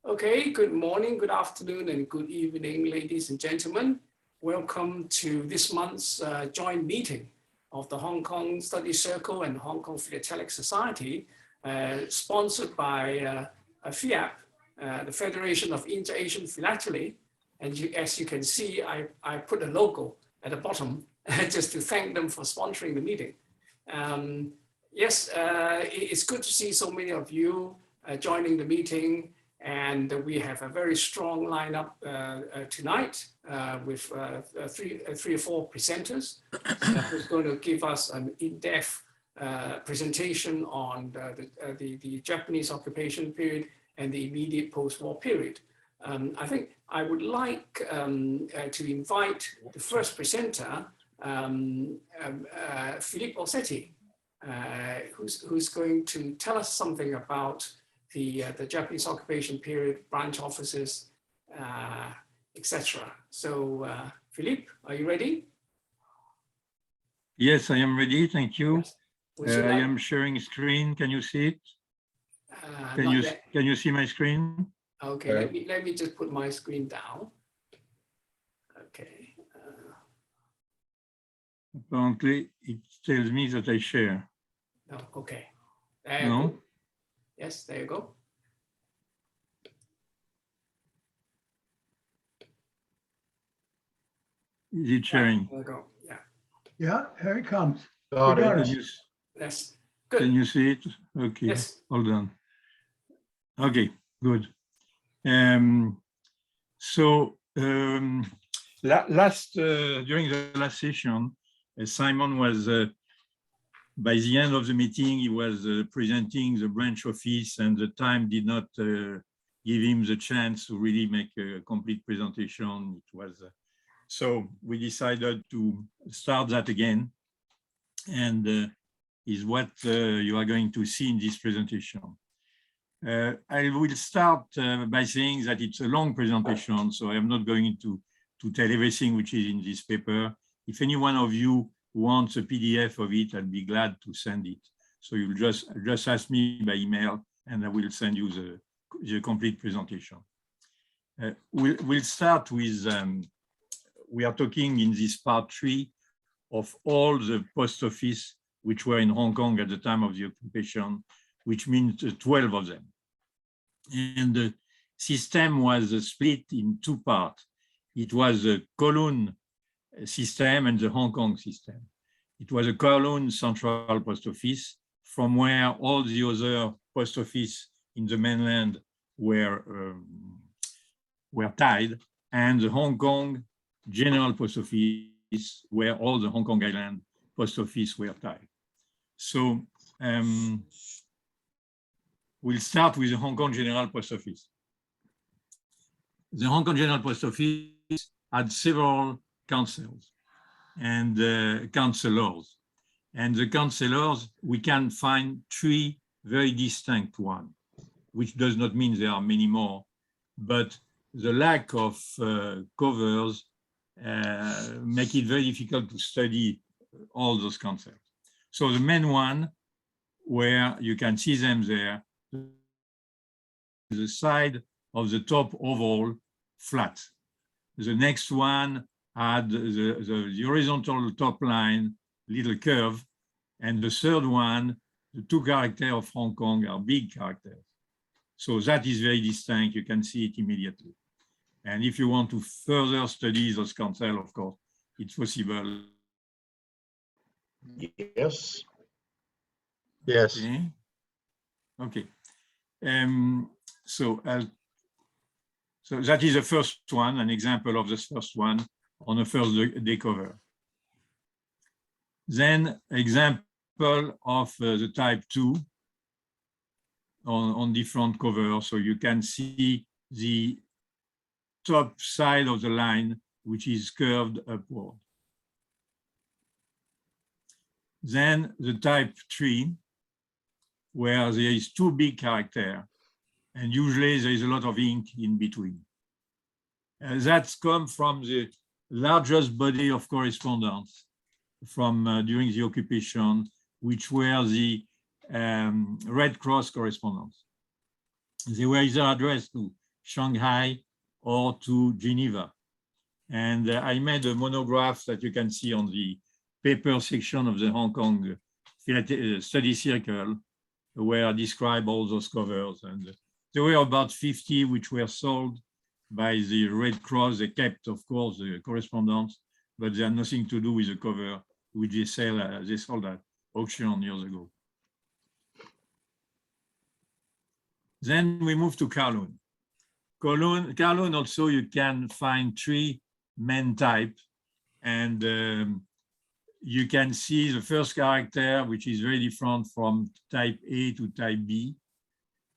Okay, good morning, good afternoon, and good evening, ladies and gentlemen. Welcome to this month's joint meeting of the Hong Kong Study Circle and Hong Kong Philatelic Society, sponsored by FIAP, the Federation of Inter-Asian Philately. And as you can see, I put a logo at the bottom just to thank them for sponsoring the meeting. Yes, it's good to see so many of you joining the meeting. And we have a very strong lineup tonight with three or four presenters who's going to give us an in-depth presentation on the Japanese occupation period and the immediate post-war period. I think I would like to invite the first presenter, Philippe Orsetti, who's going to tell us something about the Japanese occupation period, branch offices, etc. So, Philippe, are you ready? Yes, I am ready. Thank you. Yes. I am sharing screen. Can you see it? Can you see my screen? Okay, let me just put my screen down. Okay. Apparently, it tells me that I share. No, okay. No? Yes, there you go. Is it sharing? There you go. Yeah. Yeah, here it comes. Yes. Good. Can you see it? Okay. Yes. Hold on. Okay, good. During the last session, Simon was, by the end of the meeting, he was presenting the branch office, and the time did not give him the chance to really make a complete presentation. It was so we decided to start that again, and is what you are going to see in this presentation. I will start by saying that it's a long presentation, so I am not going to tell everything which is in this paper. If any one of you wants a PDF of it, I'll be glad to send it. So you'll just ask me by email, and I will send you the complete presentation. We'll start with, we are talking in this part 3 of all the post office which were in Hong Kong at the time of the occupation, which means 12 of them. And the system was split in 2 parts. It was the Kowloon system and the Hong Kong system. It was a Kowloon central post office from where all the other post office in the mainland were tied, and the Hong Kong general post office where all the Hong Kong Island post office were tied. So we'll start with the Hong Kong General Post Office. The Hong Kong General Post Office had several councils and councillors. And the councillors, we can find 3 very distinct ones, which does not mean there are many more, but the lack of covers make it very difficult to study all those concepts. So the main one, where you can see them there, the side of the top oval flat. The next one had the horizontal top line, little curve, and the third one, the 2 characters of Hong Kong are big characters. So that is very distinct, you can see it immediately. And if you want to further study those concepts, of course, it's possible. Yes. Yes. Okay. So that is the first one, an example of the first one on the first day cover. Then example of the type 2 on different covers. So you can see the top side of the line, which is curved upward. Then the type 3, where there is 2 big characters, and usually there is a lot of ink in between. That's come from the largest body of correspondence from during the occupation, which were the Red Cross correspondence. They were either addressed to Shanghai, or to Geneva. And I made a monograph that you can see on the paper section of the Hong Kong Study Circle, where I describe all those covers. And there were about 50 which were sold by the Red Cross. They kept, of course, the correspondence, but they had nothing to do with the cover, which they sold at auction years ago. Then we move to Kowloon. Kowloon also you can find 3 main types, and you can see the first character, which is very different from type A to type B,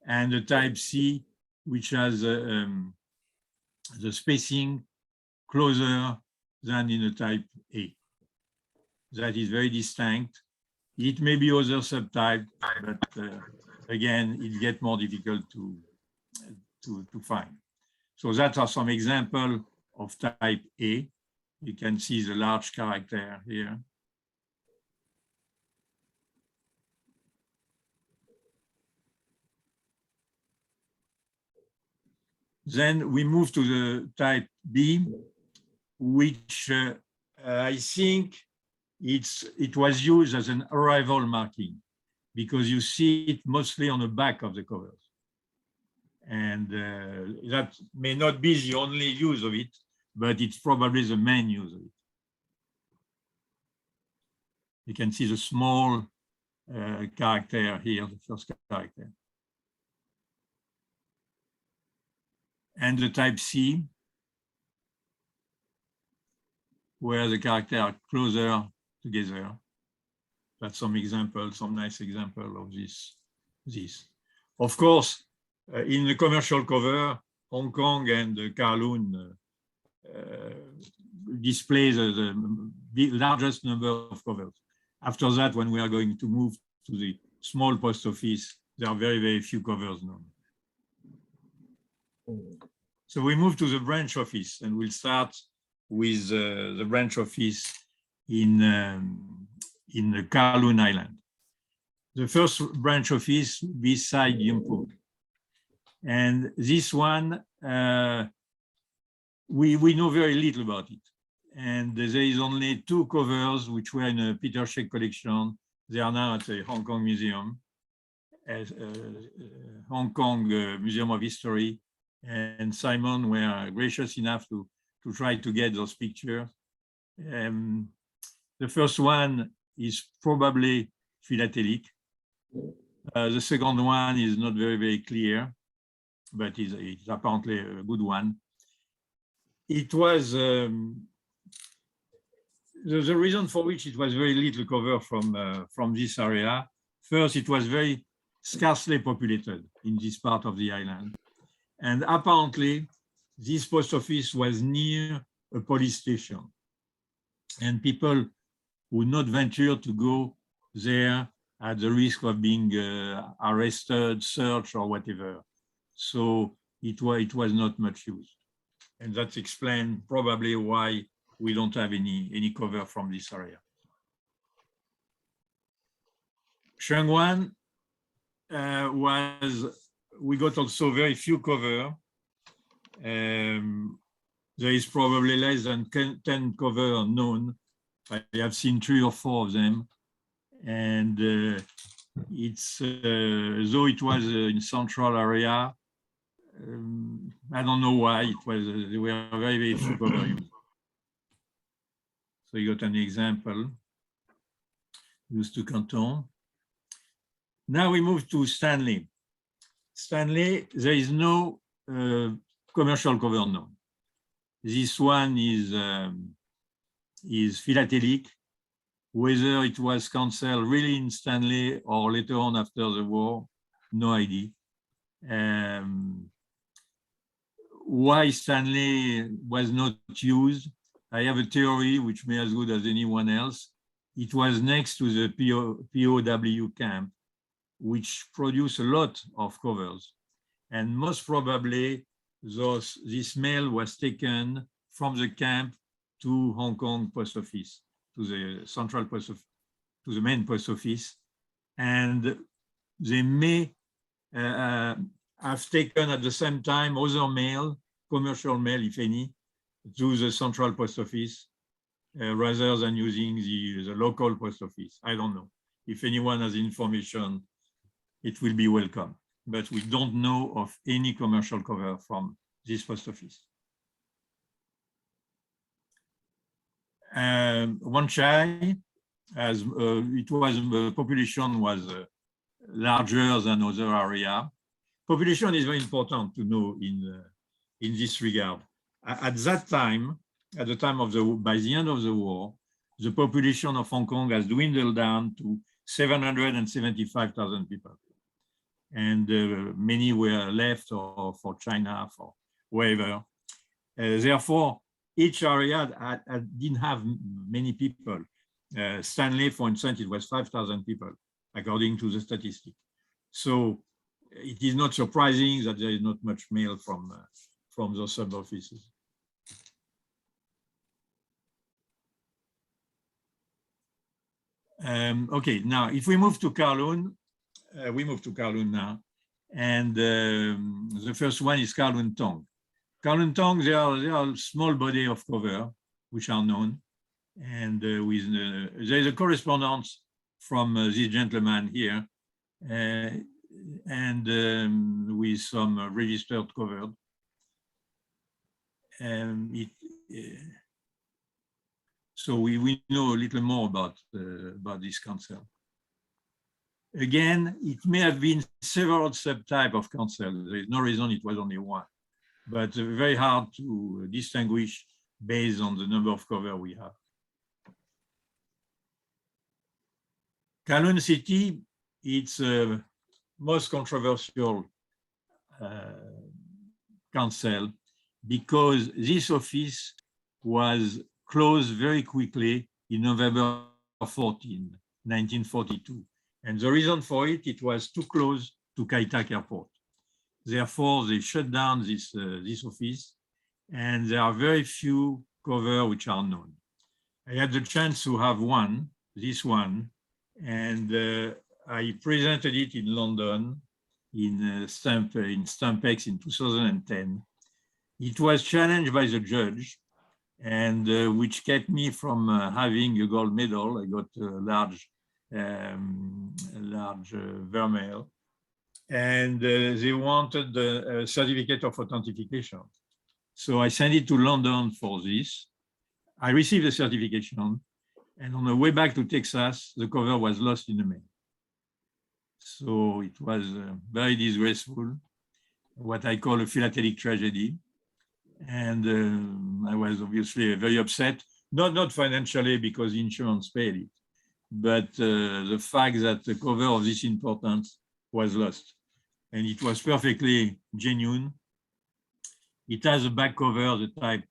and the type C, which has the spacing closer than in the type A. That is very distinct. It may be other subtypes, but again, it gets more difficult to find. So that are some examples of type A. You can see the large character here. Then we move to the type B, which I think it was used as an arrival marking because you see it mostly on the back of the covers. And that may not be the only use of it, but it's probably the main use of it. You can see the small character here, the first character. And the type C, where the characters are closer together. That's some example, some nice example of this. Of course, in the commercial cover, Hong Kong and Kowloon display the largest number of covers. After that, when we are going to move to the small post office, there are very, very few covers now. So we move to the branch office, and we'll start with the branch office in the Kowloon Island. The first branch office beside Yumpu. And this one, we know very little about it. And there is only 2 covers which were in a Peter Sheck collection. They are now at the Hong Kong Museum, Hong Kong Museum of History. And Simon were gracious enough to try to get those pictures. The first one is probably Philatelic. The second one is not very, very clear, but it's apparently a good one. It was the reason for which it was very little cover from this area. First, it was very scarcely populated in this part of the island. And apparently, this post office was near a police station. And people would not venture to go there at the risk of being arrested, searched, or whatever. So it was not much used. And that explains probably why we don't have any cover from this area. Shengwan we got also very few cover. There is probably less than 10 cover known. I have seen 3 or 4 of them. And it's, though it was in central area, I don't know why there were very, very few cover used. So you got an example, used to Canton. Now we move to Stanley. Stanley, there is no commercial cover known. This one is Philatelic. Whether it was canceled really in Stanley or later on after the war, no idea. Why Stanley was not used, I have a theory which may be as good as anyone else. It was next to the POW camp, which produced a lot of covers. And most probably, this mail was taken from the camp to Hong Kong post office, to the central post office, to the main post office. And they may have taken at the same time other mail, commercial mail, if any, to the central post office rather than using the local post office. I don't know. If anyone has information, it will be welcome. But we don't know of any commercial cover from this post office. Wan Chai, as it was, the population was larger than other area. Population is very important to know in this regard. At that time, at the time of by the end of the war, the population of Hong Kong has dwindled down to 775,000 people. And many were left or for China, for wherever. Therefore, each area didn't have many people. Stanley, for instance, it was 5,000 people, according to the statistic. So it is not surprising that there is not much mail from those sub-offices. Okay, now if we move to Kowloon, we move to Kowloon now. And the first one is Kowloon Tong. Kowloon Tong, there are a small body of cover which are known. And there is a correspondence from this gentleman here and with some registered covered. So we know a little more about this council. Again, it may have been several subtypes of council. There is no reason it was only one, but very hard to distinguish based on the number of cover we have. Kowloon City, it's most controversial council because this office was closed very quickly in November 14, 1942. And the reason for it, it was too close to Kai Tak Airport. Therefore, they shut down this office, and there are very few cover which are known. I had the chance to have one, this one, and I presented it in London in Stampex in 2010. It was challenged by the judge, and which kept me from having a gold medal. I got a large vermeil, and they wanted a certificate of authentication. So I sent it to London for this. I received the certification, and on the way back to Texas, the cover was lost in the mail. So it was very disgraceful, what I call a philatelic tragedy. And I was obviously very upset, not financially because insurance paid it, but the fact that the cover of this importance was lost. And it was perfectly genuine. It has a back cover, the type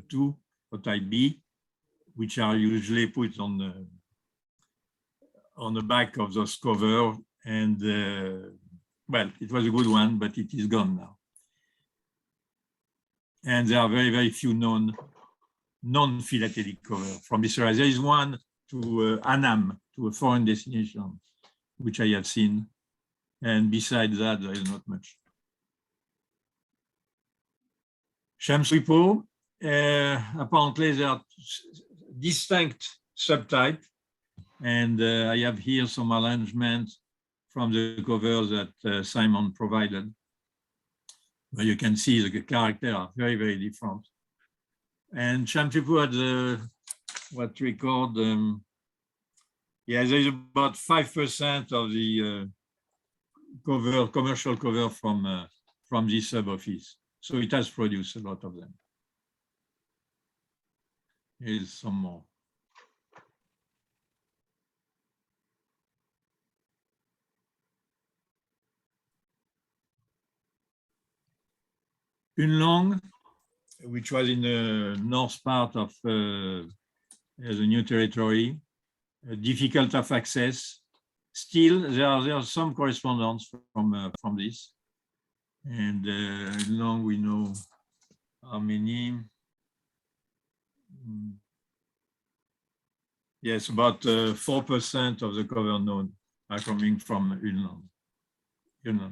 2 or type B, which are usually put on the back of those cover. And well, it was a good one, but it is gone now. And there are very, very few non-philatelic cover from this area. There is one to Annam, to a foreign destination, which I have seen. And besides that, there is not much. Sham Sui Po, apparently there are distinct subtypes. And I have here some arrangements from the cover that Simon provided. But you can see the characters are very, very different. And Sham Sui Po had what we call, yeah, there's about 5% of the cover, commercial cover from this sub-office. So it has produced a lot of them. Here's some more. Unlong, which was in the north part of the new territory, difficult of access. Still, there are some correspondence from this. And Unlong, we know how many. Yes, about 4% of the cover known are coming from Unlong. you know.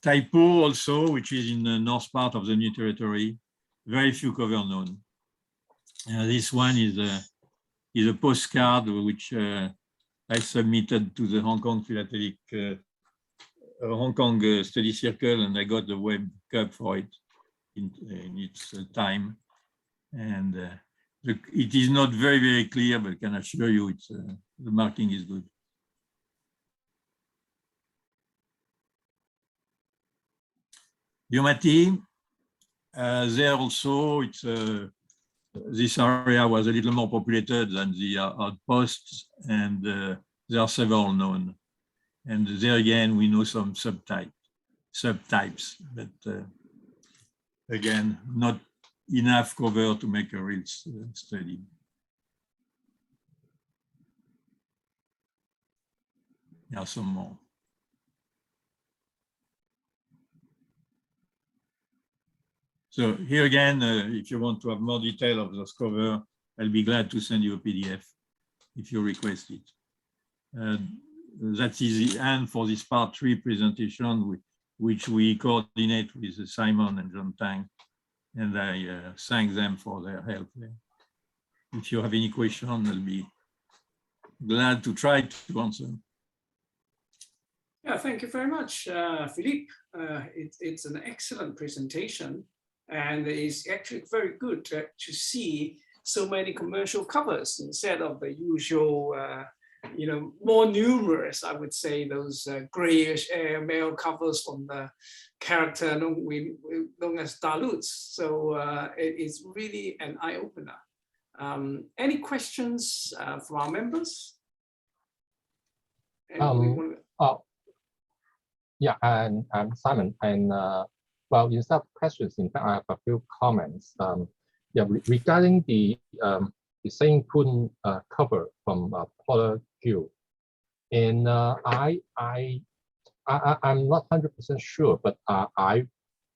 Taipo also, which is in the north part of the New Territory, very few covers known. This one is a postcard which I submitted to the Hong Kong Philatelic, Hong Kong Study Circle, and I got the Web Cup for it in its time. And it is not very, very clear, but I can assure you it's, the marking is good. Yomati, there also, it's this area was a little more populated than the outposts, and there are several known. And there again, we know some subtypes, but again, not enough cover to make a real study. There are some more. So here again, if you want to have more detail of those cover, I'll be glad to send you a PDF if you request it. That is the end for this part 3 presentation, which we coordinate with Simon and John Tang, and I thank them for their help there. If you have any question, I'll be glad to try to answer. Yeah, thank you very much, Philippe. It's an excellent presentation, and it's actually very good to see so many commercial covers instead of the usual, more numerous, I would say, those grayish airmail covers from the character known as Dalutes. So it is really an eye-opener. Any questions from our members? Yeah, and I'm Simon, and well, instead of questions, in fact, I have a few comments. Yeah, regarding the Saint Kun cover from Polar Q, and I'm not 100% sure, but I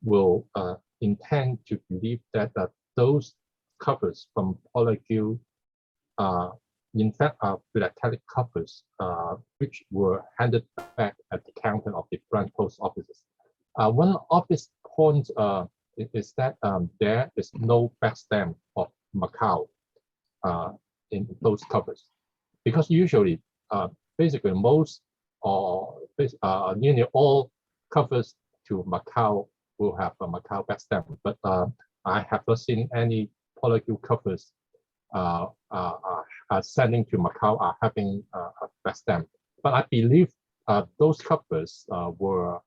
will intend to believe that those covers from Polar Q in fact are philatelic covers which were handed back at the counter of the branch post offices. One obvious point is that there is no backstamp of Macau in those covers, because usually basically most or nearly all covers to Macau will have a Macau backstamp, but I have not seen any Polar Q covers sending to Macau are having a backstamp. But I believe those covers were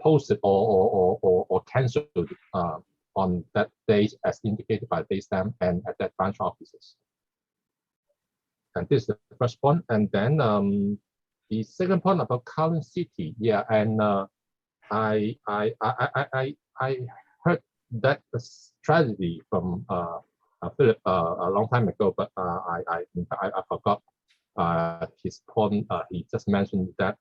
posted or cancelled on that day as indicated by daystamp and at that branch offices. And this is the first point. And then the second point about current city, yeah, and I heard that the strategy from Philip a long time ago, but I forgot his point. He just mentioned that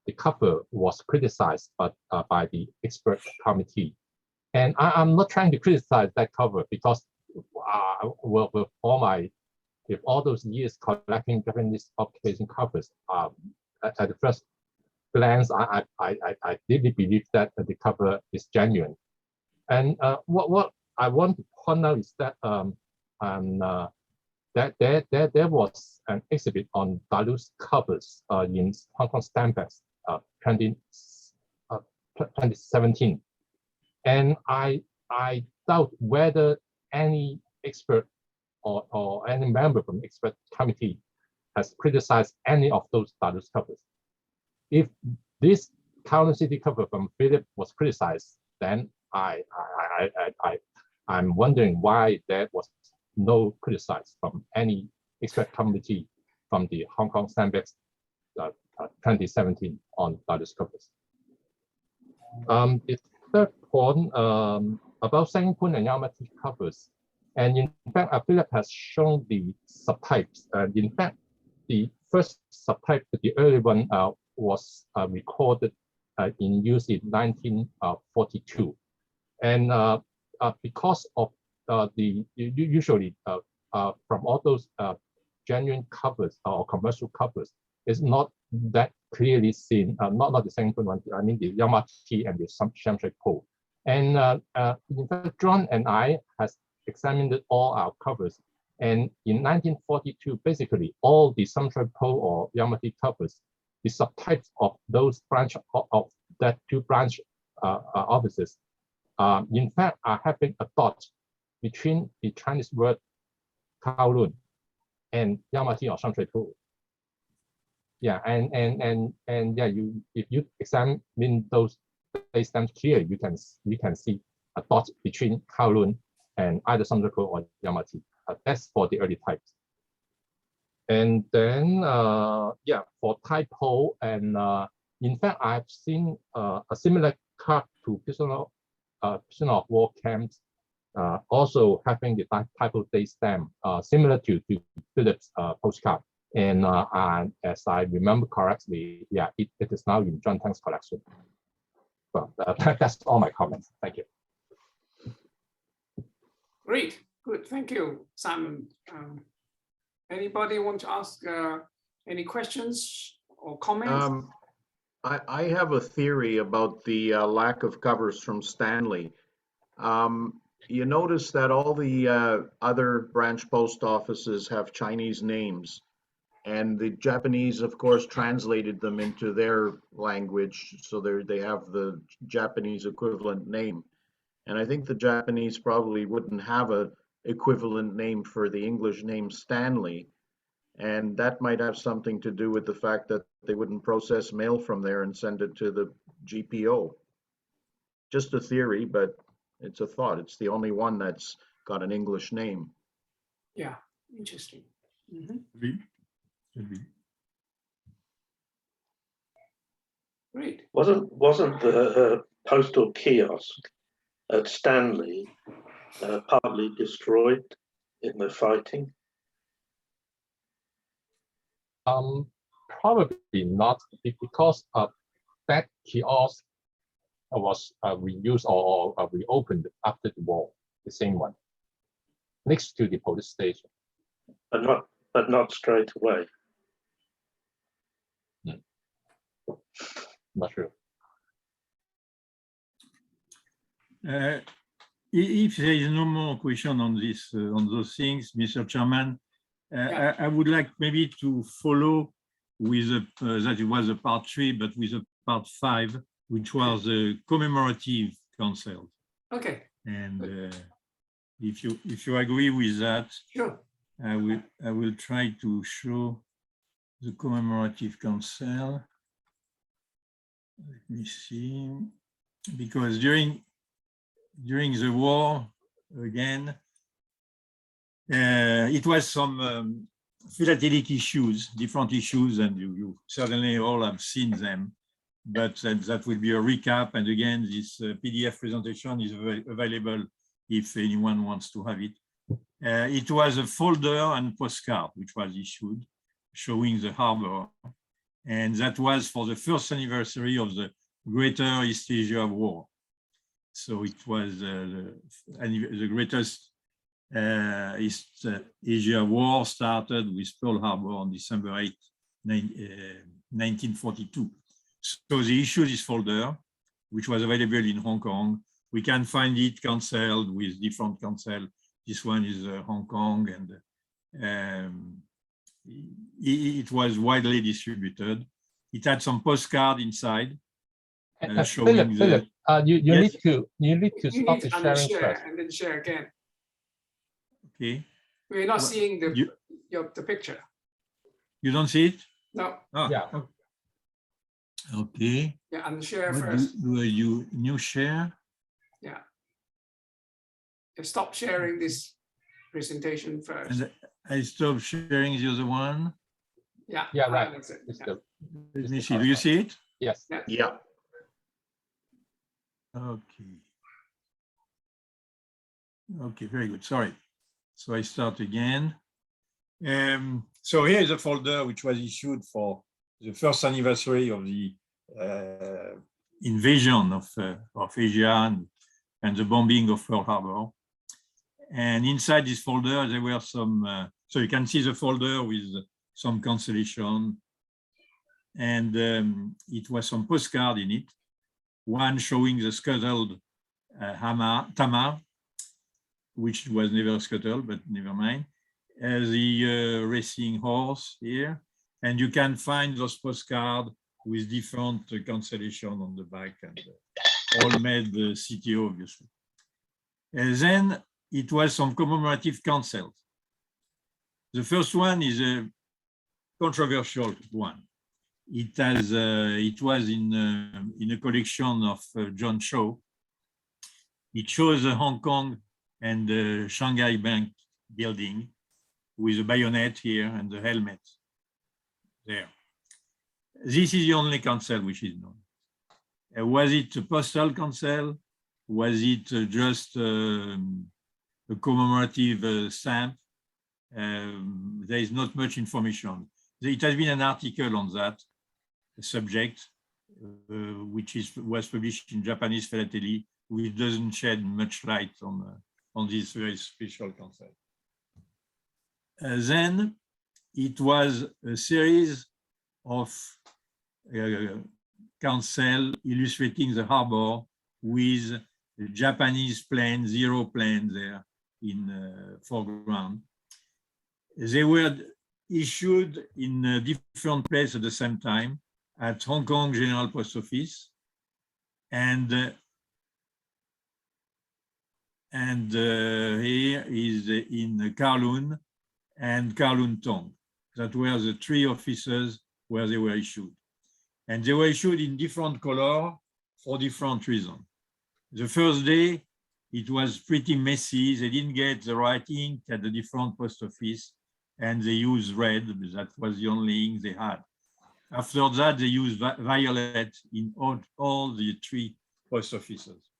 the cover was criticized, but by the expert committee, and I'm not trying to criticize that cover because with all those years collecting Japanese publication covers, at the first glance, I really believe that the cover is genuine. And what I want to point out is that that there was an exhibit on Dalu's covers in Hong Kong Stampex 2017, and I doubt whether any expert or any member from the expert committee has criticized any of those Dalu's covers. If this current city cover from Philip was criticized, then I'm wondering why there was no criticized from any expert committee from the Hong Kong Stampex 2017 on Dalu's covers. The third point about Saint Kun and Yamati covers, and in fact, Philip has shown the subtypes. In fact, the first subtype, the early one, was recorded in use in 1942, and because of usually from all those genuine covers or commercial covers is not that clearly seen, not the same one, I mean the Yamati and the Shamshui Po. And in fact, John and I has examined all our covers. And in 1942, basically all the Shamshui Po or Yamati covers, the subtypes of those branch of that two branch offices, in fact, are having a dot between the Chinese word Kowloon and Yamati or Shamshui Po. Yeah, and yeah, if you examine those base stamps here, you can see a dot between Kowloon and either Shamshui Po or Yamati. That's for the early types. And then yeah, for typo, and in fact, I've seen a similar card to prisoner of war camps, also having the typo date stamp, similar to Philip's postcard. And as I remember correctly, yeah, it is now in John Tang's collection. Well, that's all my comments. Thank you. Great, good, thank you, Simon. Anybody want to ask any questions or comments? I have a theory about the lack of covers from Stanley. You notice that all the other branch post offices have Chinese names, and the Japanese, of course, translated them into their language, so they have the Japanese equivalent name. And I think the Japanese probably wouldn't have a equivalent name for the English name Stanley. And that might have something to do with the fact that they wouldn't process mail from there and send it to the GPO. Just a theory, but it's a thought. It's the only one that's got an English name. Yeah, interesting. Great. Wasn't the postal kiosk at Stanley partly destroyed in the fighting? Probably not, because that kiosk was reused or reopened after the war, the same one, next to the police station. But not straight away. Not sure. If there is no more question on this, on those things, Mr. Chairman, I would like maybe to follow with that it was a part 3, but with a part 5, which was a commemorative council. Okay. And if you agree with that, sure, I will try to show the commemorative council. Let me see, because during the war, again, it was some philatelic issues, different issues, and you certainly all have seen them, but that will be a recap. And again, this PDF presentation is available if anyone wants to have it. It was a folder and postcard which was issued showing the harbor. And that was for the first anniversary of the Greater East Asia War. So it was the greatest East Asia War started with Pearl Harbor on December 8, 1942. So the issue this folder, which was available in Hong Kong. We can find it cancelled with different cancel. This one is Hong Kong, and it was widely distributed. It had some postcard inside. Showing Philip, you yes? need to stop the sharing first. And then share again. Okay. We're not seeing the picture. You don't see it? No. Ah, yeah. Okay. Yeah, unshare first. Do you new share? Yeah. Stop sharing this presentation first. And I stop sharing the other one. Yeah. Yeah, right. That's it. Yeah. Let me see. Do you see it? Yes. Yeah. Okay. Okay, very good. Sorry. So I start again. So here is a folder which was issued for the first anniversary of the invasion of Asia and the bombing of Pearl Harbor. And inside this folder, there were some So you can see the folder with some cancellation, and it was some postcard in it. One showing the scuttled Tamar, which was never scuttled, but never mind. The racing horse here, and you can find those postcards with different cancellation on the back, and all made the CTO, obviously. And then it was some commemorative cancelled. The first one is a controversial one. It was in a collection of John Cho. It shows the Hong Kong and the Shanghai Bank building with a bayonet here and the helmet there. This is the only cancel which is known. Was it a postal cancel? Was it just a commemorative stamp? There is not much information. It has been an article on that subject, which was published in Japanese Philatelic, which doesn't shed much light on this very special concept. Then it was a series of cancel illustrating the harbor with the Japanese plane, zero plane there in foreground. They were issued in different places at the same time at Hong Kong General Post Office and here is in Kowloon and Kowloon Tong. That were the three offices where they were issued. And they were issued in different color for different reasons. The first day, it was pretty messy. They didn't get the right ink at the different post office, and they used red. That was the only ink they had. After that, they used violet in all the three post offices.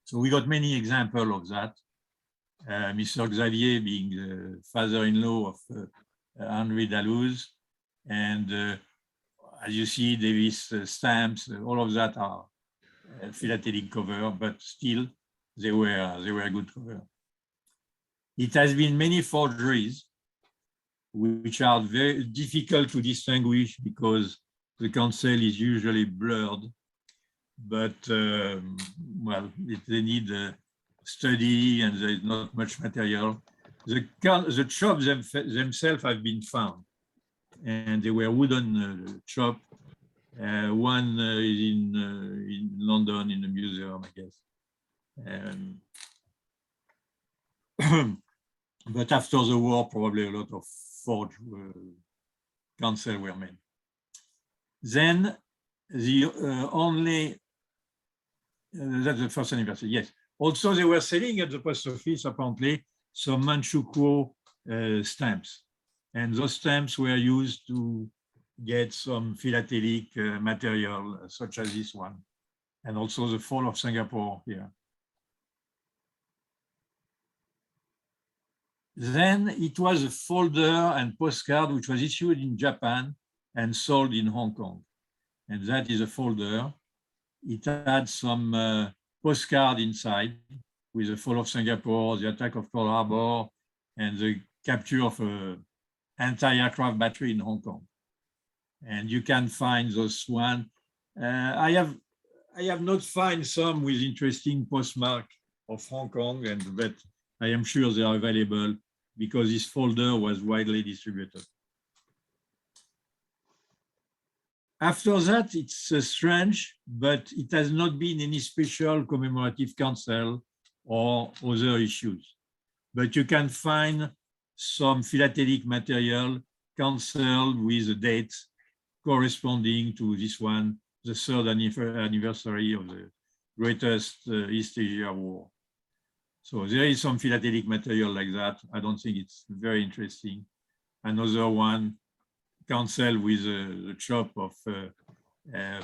So we got many examples of that. Mr. Xavier being the father-in-law of Henri Dalloz, and as you see, Davis stamps, all of that are philatelic cover, but still they were a good cover. It has been many forgeries, which are very difficult to distinguish because the cancel is usually blurred, but well, they need study and there is not much material. The chops themselves have been found, and they were wooden chop. One is in London in the museum, I guess. But after the war, probably a lot of forged cancel were made. Then the only, that's the first anniversary, yes. Also, they were selling at the post office, apparently, some Manchukuo stamps. And those stamps were used to get some philatelic material, such as this one, and also the fall of Singapore here. Then it was a folder and postcard which was issued in Japan and sold in Hong Kong. And that is a folder. It had some postcard inside with the fall of Singapore, the attack of Pearl Harbor, and the capture of an anti-aircraft battery in Hong Kong. And you can find those one. I have not found some with interesting postmark of Hong Kong, but I am sure they are available because this folder was widely distributed. After that, it's strange, but it has not been any special commemorative cancel or other issues. But you can find some philatelic material canceled with a date corresponding to this one, the 3rd anniversary of the greatest East Asia War. So there is some philatelic material like that. I don't think it's very interesting. Another one, cancelled with the chop of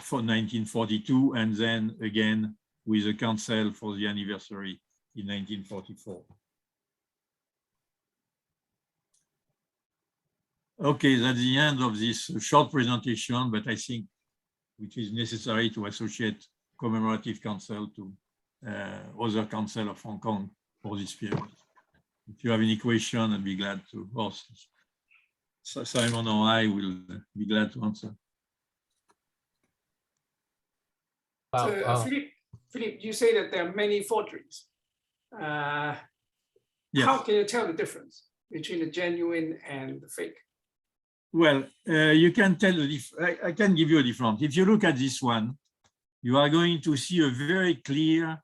for 1942, and then again with a cancel for the anniversary in 1944. Okay, that's the end of this short presentation, but I think which is necessary to associate commemorative cancel to other cancel of Hong Kong for this period. if you have any question, I'd be glad to. Or Simon or I will be glad to answer. So, Philippe, you say that there are many forgeries. Yes. How can you tell the difference between the genuine and the fake? Well, you can tell, I can give you a difference. If you look at this one, you are going to see a very clear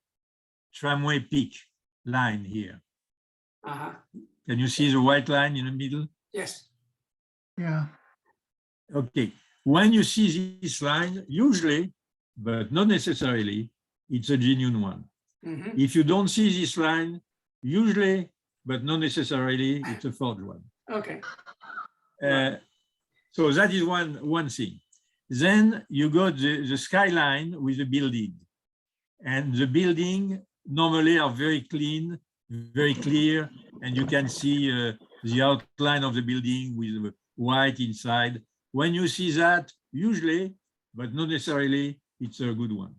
tramway peak line here. Uh-huh. Can you see the white line in the middle? Yes. Yeah. Okay. When you see this line, usually, but not necessarily, it's a genuine one. Mm-hmm. If you don't see this line, usually, but not necessarily, it's a forged one. Okay. So that is one thing. Then you got the skyline with the building. And the building normally are very clean, very clear, and you can see the outline of the building with white inside. When you see that, usually, but not necessarily, it's a good one.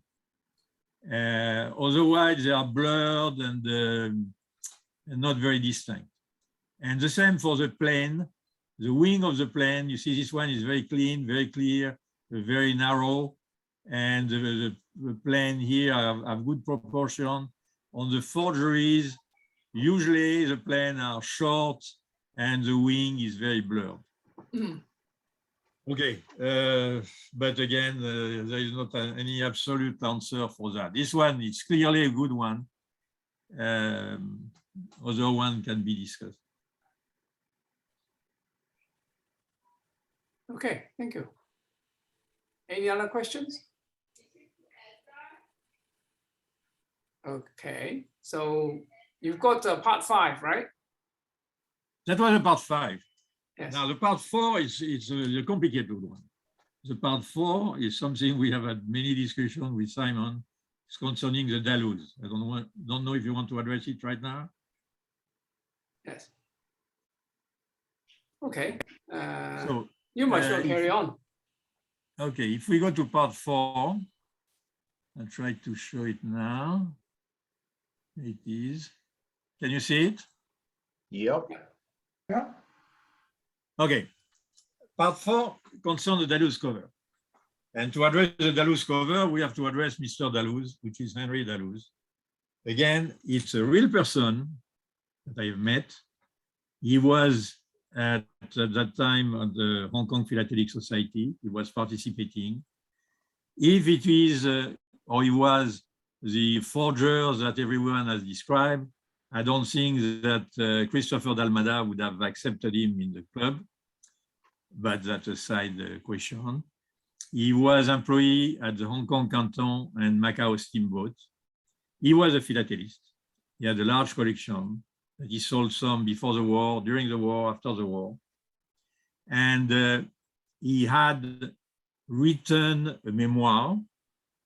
Otherwise, they are blurred and not very distinct. And the same for the plane, the wing of the plane. You see this one is very clean, very clear, very narrow. And the plane here have good proportion. On the forgeries, usually the plane are short and the wing is very blurred. Mm. Okay, but again, there is not any absolute answer for that. This one is clearly a good one. Other one can be discussed. Okay, thank you. Any other questions? Okay, so you've got part 5, right? That was a part 5. Yes. Now the part 4 is a complicated one. The part 4 is something we have had many discussions with Simon. It's concerning the Dalloz. I don't know if you want to address it right now. Yes. Okay. So you might as well carry on. Okay, if we go to part 4, I'll try to show it now. It is. Can you see it? Yep. Yeah. Okay. Part 4 concerns the Dalloz cover. And to address the Dalloz cover, we have to address Mr. Dalloz, which is Henry Dalloz. Again, it's a real person that I've met. He was at that time at the Hong Kong Philatelic Society. He was participating. If it is, or he was the forger that everyone has described, I don't think that Christopher Dalmada would have accepted him in the club, but that's a side question. He was employee at the Hong Kong Canton and Macau steamboat. He was a philatelist. He had a large collection. He sold some before the war, during the war, after the war. And he had written a memoir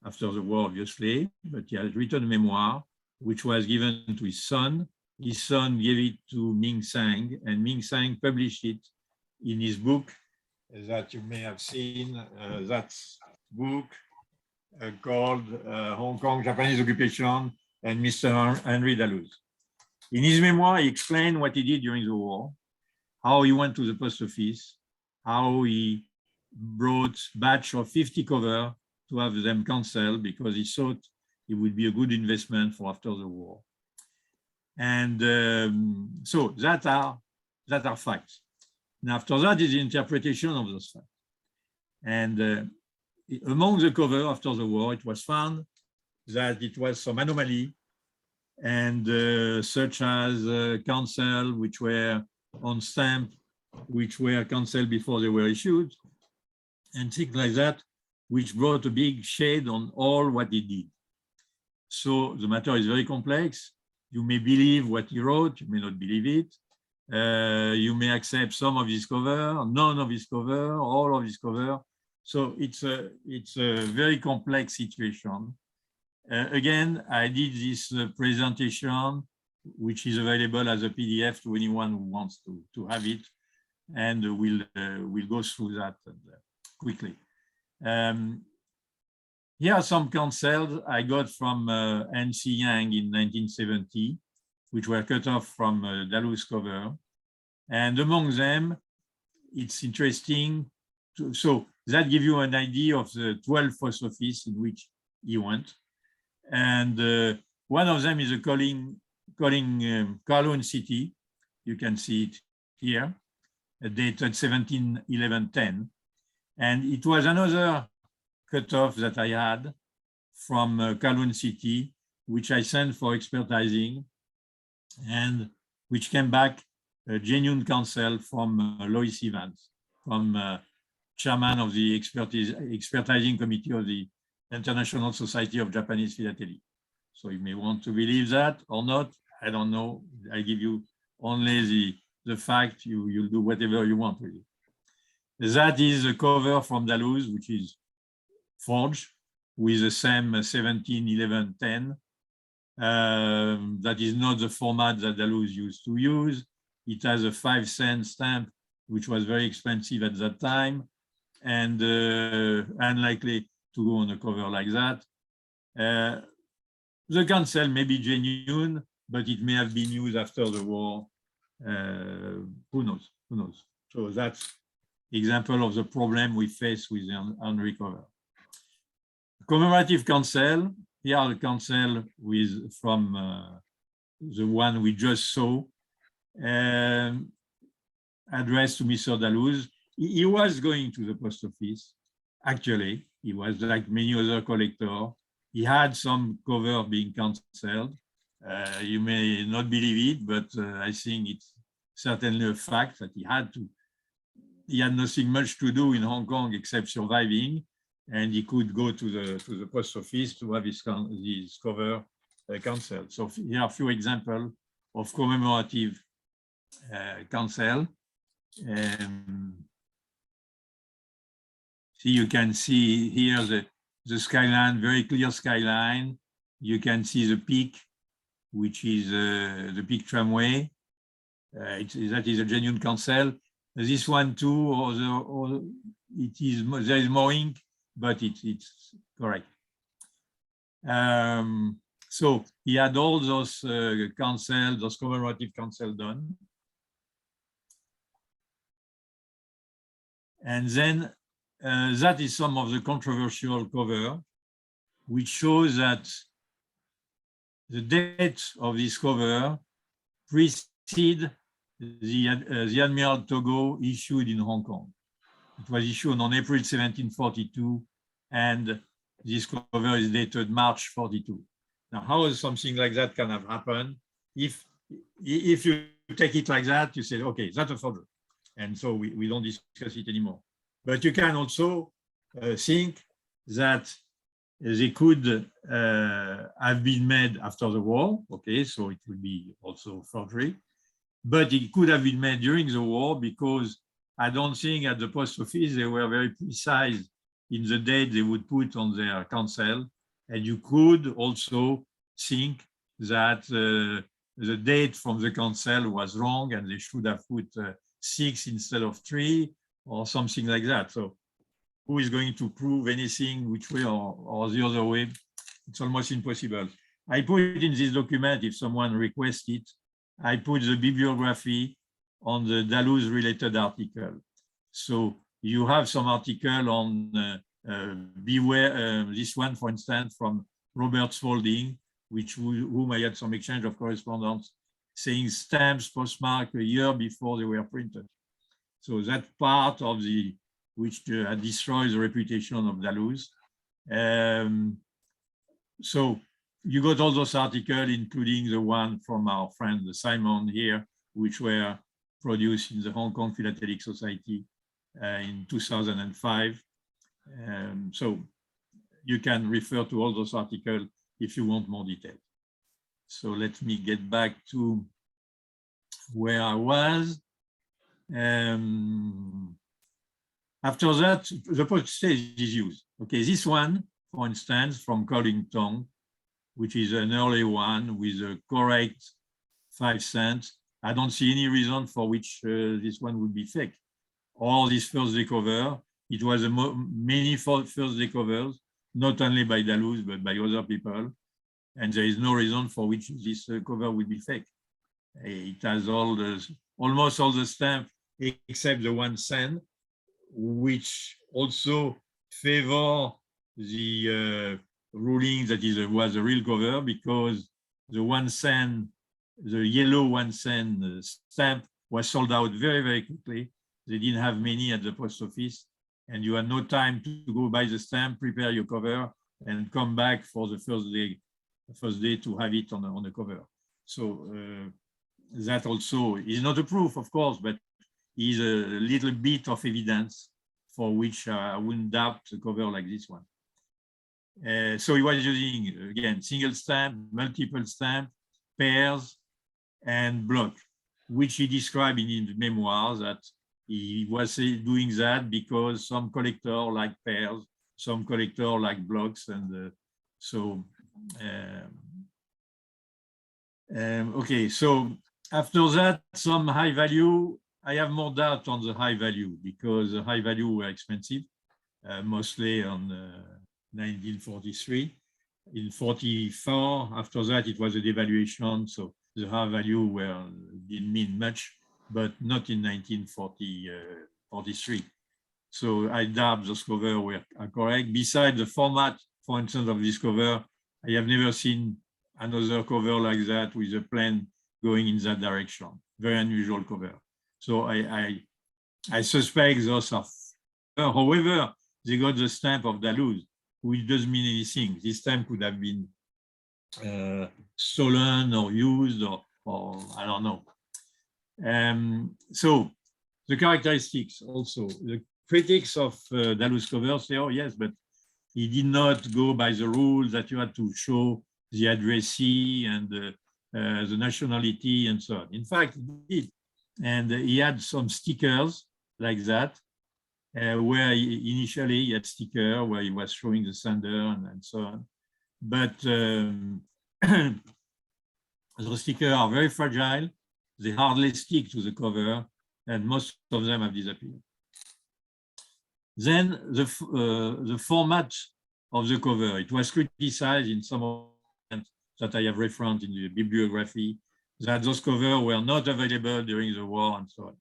after the war, obviously, but he had written a memoir which was given to his son. His son gave it to Ming Sang, and Ming Sang published it in his book that you may have seen. That book called Hong Kong Japanese Occupation and Mr. Henry Dalloz. In his memoir, he explained what he did during the war, how he went to the post office, how he brought a batch of 50 covers to have them canceled because he thought it would be a good investment for after the war. And so that are facts. And after that is the interpretation of those facts. And among the cover after the war, it was found that it was some anomaly, and such as cancel, which were on stamp, which were canceled before they were issued, and things like that, which brought a big shade on all what he did. So the matter is very complex. You may believe what he wrote, you may not believe it. You may accept some of his cover, none of his cover, all of his cover. So it's a very complex situation. Again, I did this presentation, which is available as a PDF to anyone who wants to have it, and we'll go through that quickly. Here are some cancels I got from N.C. Yang in 1970. which were cut off from Dallou's cover. And among them, it's interesting. So that gives you an idea of the 12 post office in which he went. And one of them is a Kowloon city. You can see it here, dated 17/11/10. And it was another cutoff that I had from Kowloon city, which I sent for expertising, and which came back a genuine counsel from Lois Evans, from chairman of the expertising committee of the International Society of Japanese Philatelic. So you may want to believe that or not, I don't know. I give you only the fact, you'll do whatever you want with it. That is the cover from Dallou's, which is forged with the same 17/11/10. That is not the format that Dallou's used to use. It has a 5-cent stamp, which was very expensive at that time, and unlikely to go on a cover like that. The cancel may be genuine, but it may have been used after the war. Who knows? Who knows? So that's example of the problem we face with the unrecovered. Commemorative cancel. Here are the cancel from the one we just saw, addressed to Mr. Dallou's. He was going to the post office. Actually, he was like many other collectors. He had some cover being cancelled. You may not believe it, but I think it's certainly a fact that he had to. He had nothing much to do in Hong Kong except surviving, and he could go to the post office to have his cover cancelled. So here are a few examples of commemorative cancel. See, you can see here the skyline, very clear skyline. You can see the peak, which is the peak tramway. That is a genuine cancel. This one too, there is more ink, but it's correct. So he had all those cancel, those commemorative cancel done. And then that is some of the controversial cover, which shows that the date of this cover precede the Admiral Togo issued in Hong Kong. It was issued on April 1742, and this cover is dated March 42. Now, how is something like that can have happened? If you take it like that, you say, okay, that's a forgery. And so we don't discuss it anymore. But you can also think that they could have been made after the war. Okay, so it would be also forgery. But it could have been made during the war, because I don't think at the post office they were very precise in the date they would put on their cancel. And you could also think that the date from the cancel was wrong and they should have put 6 instead of 3 or something like that. So who is going to prove anything which way or the other way? It's almost impossible. I put it in this document, if someone requests it, I put the bibliography on the Dallou's related article. So you have some article on beware, this one, for instance, from Robert Spalding, whom I had some exchange of correspondence, saying stamps postmarked a year before they were printed. So that part of which destroys the reputation of Dallou's. So you got all those articles, including the one from our friend Simon here, which were produced in the Hong Kong Philatelic Society in 2005. So you can refer to all those articles if you want more detail. So let me get back to where I was. After that, the postage is used. Okay, this one, for instance, from Collington, which is an early one with a correct 5 cents. I don't see any reason for which this one would be fake. All this first day cover, it was many first day covers, not only by Dallou's, but by other people. And there is no reason for which this cover would be fake. It has almost all the stamp except the 1 cent, which also favor the ruling that it was a real cover, because the 1 cent, the yellow 1 cent stamp was sold out very, very quickly. They didn't have many at the post office, and you had no time to go buy the stamp, prepare your cover, and come back for the first day to have it on the cover. So that also is not a proof, of course, but is a little bit of evidence for which I wouldn't doubt a cover like this one. So he was using, again, single stamp, multiple stamp, pairs, and block, which he described in his memoirs that he was doing that because some collector like pairs, some collector like blocks, and okay, so after that, some high value. I have more doubt on the high value because the high value were expensive, mostly on 1943. In 44, after that, it was a devaluation, so the high value didn't mean much, but not in 1943. So I doubt those covers are correct. Besides the format, for instance, of this cover, I have never seen another cover like that with a plane going in that direction. Very unusual cover. So I suspect those are. However, they got the stamp of Dalloz, which doesn't mean anything. This stamp could have been stolen or used or I don't know. So the characteristics also. The critics of Dalloz cover say, oh yes, but he did not go by the rules that you had to show the addressee and the nationality and so on. In fact, he did. And he had some stickers like that, where initially he had sticker where he was showing the sender and so on. But the stickers are very fragile. They hardly stick to the cover, and most of them have disappeared. Then the format of the cover, it was criticized in some of that I have referenced in the bibliography, that those covers were not available during the war and so on.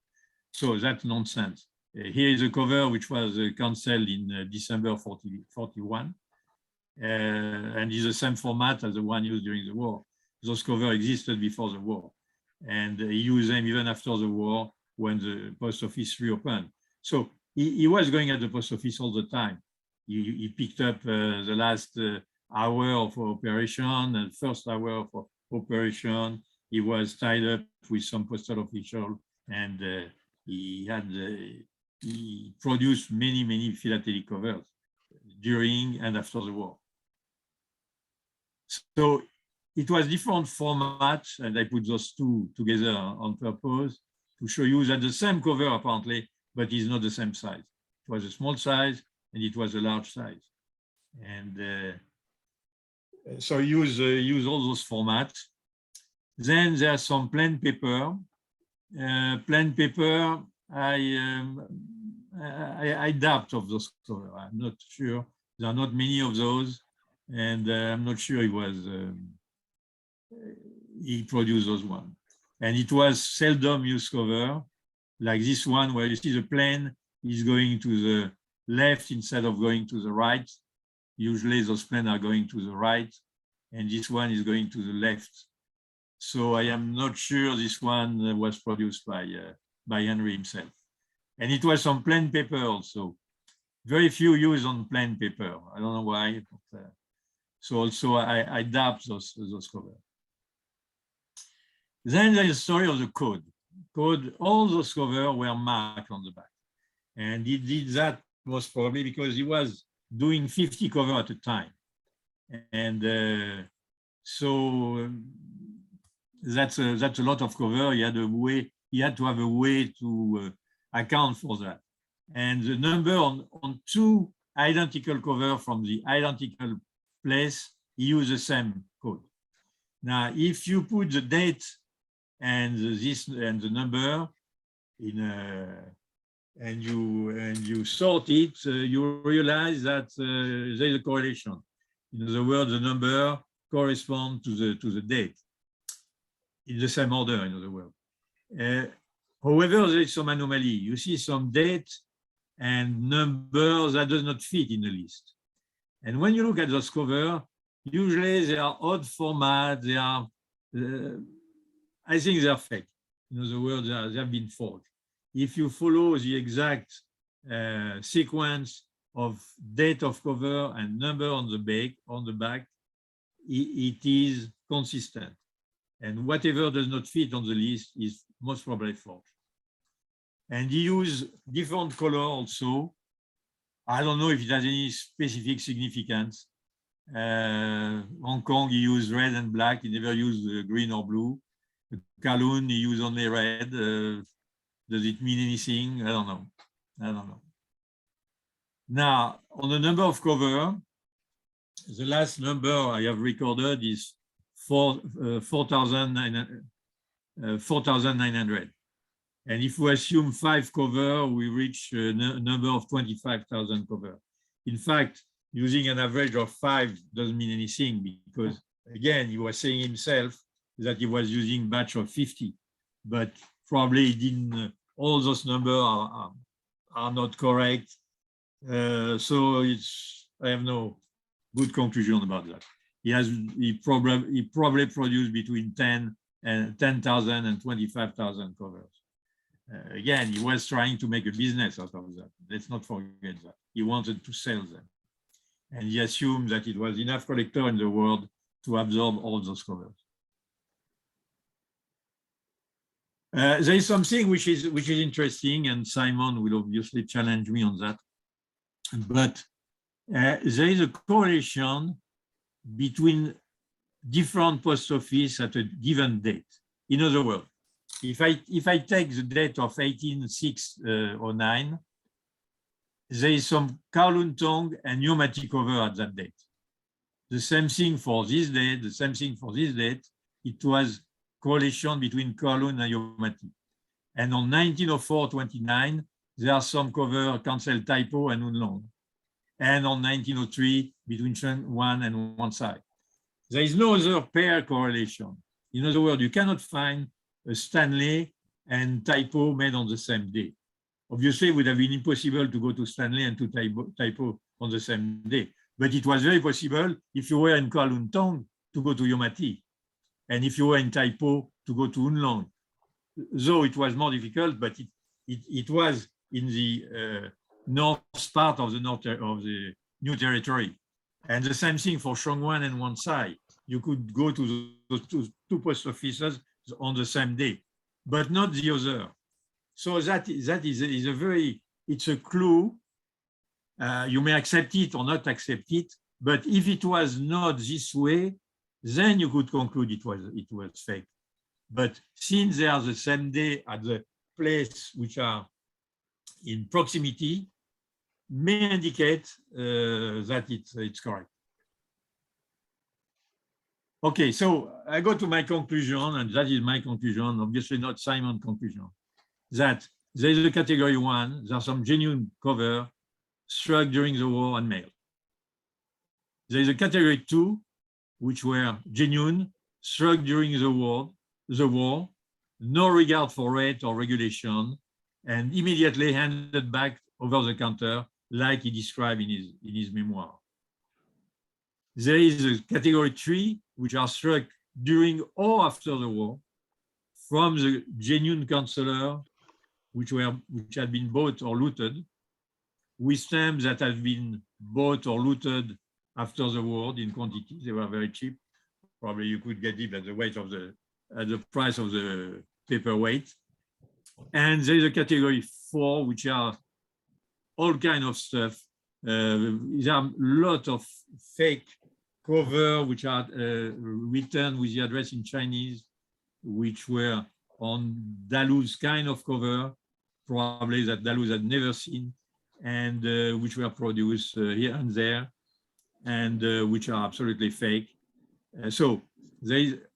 So that's nonsense. Here is a cover which was cancelled in December 41, and is the same format as the one used during the war. Those covers existed before the war, and he used them even after the war when the post office reopened. So he was going at the post office all the time. He picked up the last hour of operation and first hour of operation. He was tied up with some postal official, and he produced many philatelic covers during and after the war. So it was different formats, and I put those two together on purpose to show you that the same cover apparently, but it's not the same size. It was a small size and it was a large size. And so use all those formats. Then there's some plain paper. Plain paper, I doubt of those covers. I'm not sure. There are not many of those, and I'm not sure he produced those ones. And it was seldom used cover, like this one where you see the plane is going to the left instead of going to the right. Usually those planes are going to the right, and this one is going to the left. So I am not sure this one was produced by Henry himself. And it was on plain paper also. Very few used on plain paper. I don't know why. But, so also I doubt those covers. Then there is the story of the code. All those covers were marked on the back. And he did that most probably because he was doing 50 covers at a time. And so that's a lot of cover. He had to have a way to account for that. And the number on two identical covers from the identical place, he used the same code. Now, if you put the date and the number in and you sort it, you realize that there is a correlation. In other words, the number corresponds to the date. in the same order, in other words. However, there is some anomaly. You see some dates and numbers that does not fit in the list. And when you look at those covers, usually they are odd format. They are, I think they are fake. In other words, they have been forged. If you follow the exact sequence of date of cover and number on the back, it is consistent. And whatever does not fit on the list is most probably forged. And he used different color also. I don't know if it has any specific significance. Hong Kong, he used red and black. He never used green or blue. Kowloon, he used only red. Does it mean anything? I don't know. Now, on the number of cover, the last number I have recorded is 4,900. And if we assume 5 cover, we reach a number of 25,000 cover. In fact, using an average of 5 doesn't mean anything because, again, he was saying himself that he was using batch of 50, but probably he didn't, all those numbers are not correct. So I have no good conclusion about that. He probably produced between 10,000 and 25,000 covers. Again, he was trying to make a business out of that. Let's not forget that. He wanted to sell them. And he assumed that it was enough collector in the world to absorb all those covers. There is something which is interesting, and Simon will obviously challenge me on that. But there is a correlation between different post office at a given date. In other words, if I take the date of 18609, there is some Kowloon Tong and Yomati cover at that date. The same thing for this date, the same thing for this date. It was correlation between Kowloon and Yomati. And on 1904-29, there are some cover cancel typo and Unlong. And on 1903, between Shen Wan and one side. There is no other pair correlation. In other words, you cannot find a Stanley and typo made on the same day. Obviously, it would have been impossible to go to Stanley and to typo on the same day. But it was very possible if you were in Kowloon Tong to go to Yomati. And if you were in typo to go to Unlong. Though it was more difficult, but it was in the north part of the new territory. And the same thing for Shongwan and Wansai. You could go to those two post offices on the same day, but not the other. So that is a very, it's a clue. You may accept it or not accept it, but if it was not this way, then you could conclude it was fake. But since they are the same day at the place which are in proximity, may indicate that it's correct. Okay, so I go to my conclusion, and that is my conclusion, obviously not Simon's conclusion, that there is a category 1, there are some genuine cover struck during the war and mail. There is a category 2, which were genuine, struck during the war, no regard for rate or regulation, and immediately handed back over the counter, like he described in his memoir. There is a category 3, which are struck during or after the war from the genuine counselor, which had been bought or looted, with stamps that have been bought or looted after the war in quantity. They were very cheap. Probably you could get it at the weight of at the price of the paperweight. And there is a category 4, which are all kind of stuff. There are a lot of fake cover which are written with the address in Chinese, which were on Dalou's kind of cover, probably that Dalous had never seen, and which were produced here and there, and which are absolutely fake. So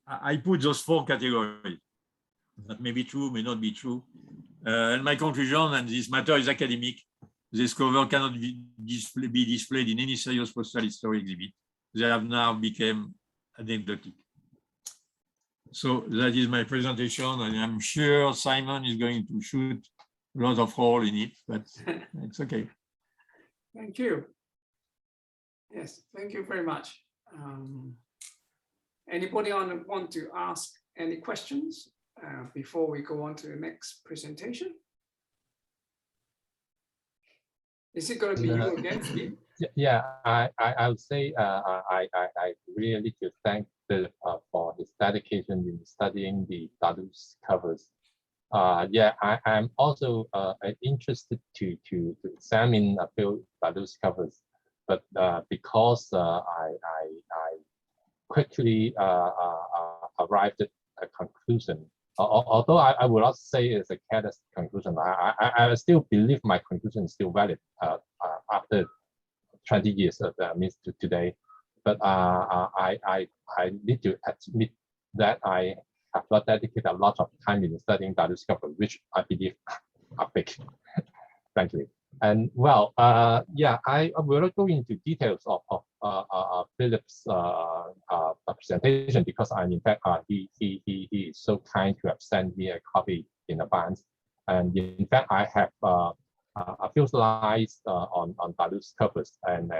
I put those 4 categories. That may be true, may not be true. And my conclusion, and this matter is academic, this cover cannot be displayed in any serious postal history exhibit. They have now become anecdotic. So that is my presentation, and I'm sure Simon is going to shoot a lot of hole in it, but it's okay. Thank you. Yes, thank you very much. Anybody want to ask any questions before we go on to the next presentation? Is it going to be you again, Philippe? Yeah, I would say I really need to thank Philip for his dedication in studying the Dalus covers. Yeah, I'm also interested to examine a few Dalus covers, but because I quickly arrived at a conclusion. Although I would not say it's a careless conclusion, I still believe my conclusion is still valid after 20 years of means to today. But I need to admit that I have not dedicated a lot of time in studying Dalus cover, which I believe are fake, frankly. And well, yeah, I will not go into details of Philip's presentation because in fact he is so kind to have sent me a copy in advance. And in fact, I have a few slides on Dalus covers, and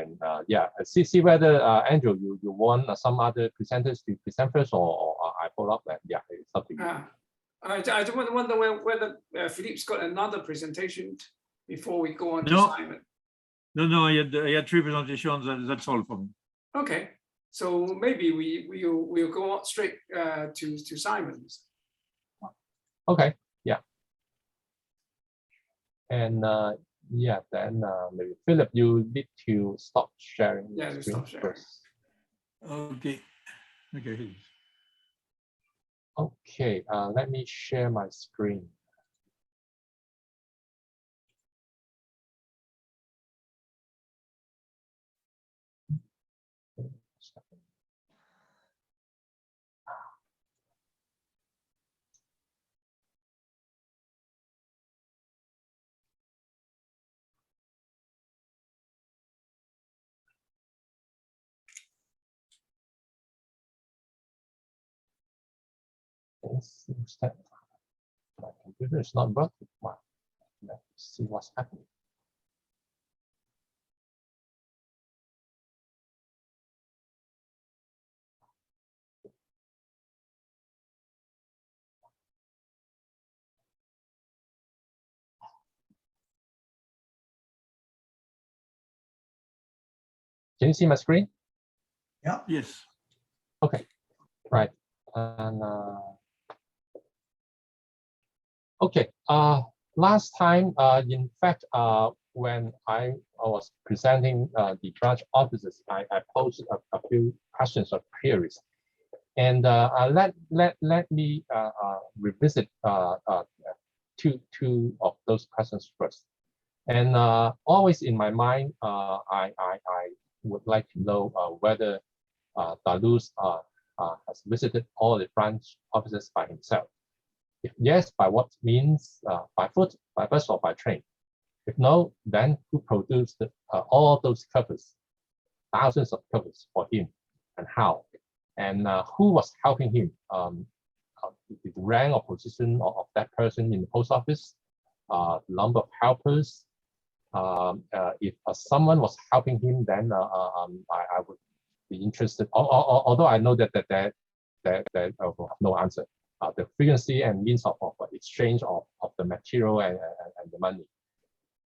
yeah, see whether Andrew you want some other presenters to present first, or I follow up. And yeah, it's up to you. I just wonder whether Philippe's got another presentation before we go on to No. Simon. No, I had three presentations, and that's all for me. Okay, so maybe we'll go on straight to Simon's. Okay, yeah. And yeah, then maybe Philip, you need to stop sharing. Yeah, the you screen stop sharing. first. Okay. Okay, let me share my screen. It seems that my computer is not working. Well, let's see what's happening. Can you see my screen? Yeah. Yes. Okay, right. And okay, last time, in fact, when I was presenting the branch offices, I posed a few questions or queries, and let me revisit two of those questions first. And always in my mind, I would like to know whether Dalus has visited all the branch offices by himself. If yes, by what means? By foot, by bus, or by train? If no, then who produced all those covers, thousands of covers for him, and how? And who was helping him? The rank or position of that person in the post office, the number of helpers. If someone was helping him, then I would be interested. Although I know that no answer. The frequency and means of exchange of the material and the money.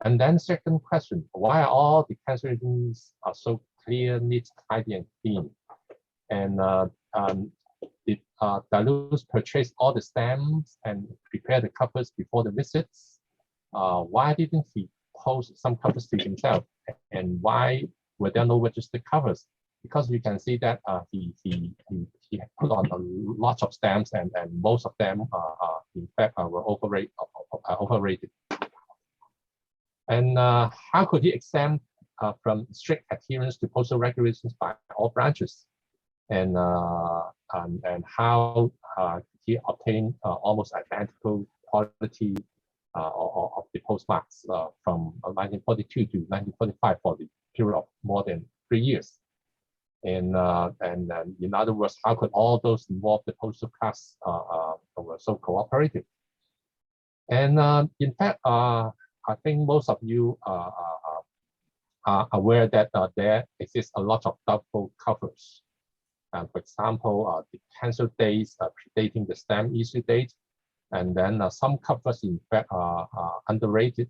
And then second question, why are all the cancellations so clear, neat, tidy, and clean? And did Dalus purchase all the stamps and prepare the covers before the visits? Why didn't he post some covers to himself? And why were there no registered covers? Because you can see that he put on a lot of stamps, and most of them in fact were overrated. And how could he exempt from strict adherence to postal regulations by all branches? And how he obtained almost identical quality of the postmarks from 1942 to 1945 for the period of more than 3 years? And in other words, how could all those involved the postal class were so cooperative? And in fact, I think most of you are aware that there exists a lot of double covers. For example, the cancel dates predating the stamp issue date, and then some covers in fact are underrated.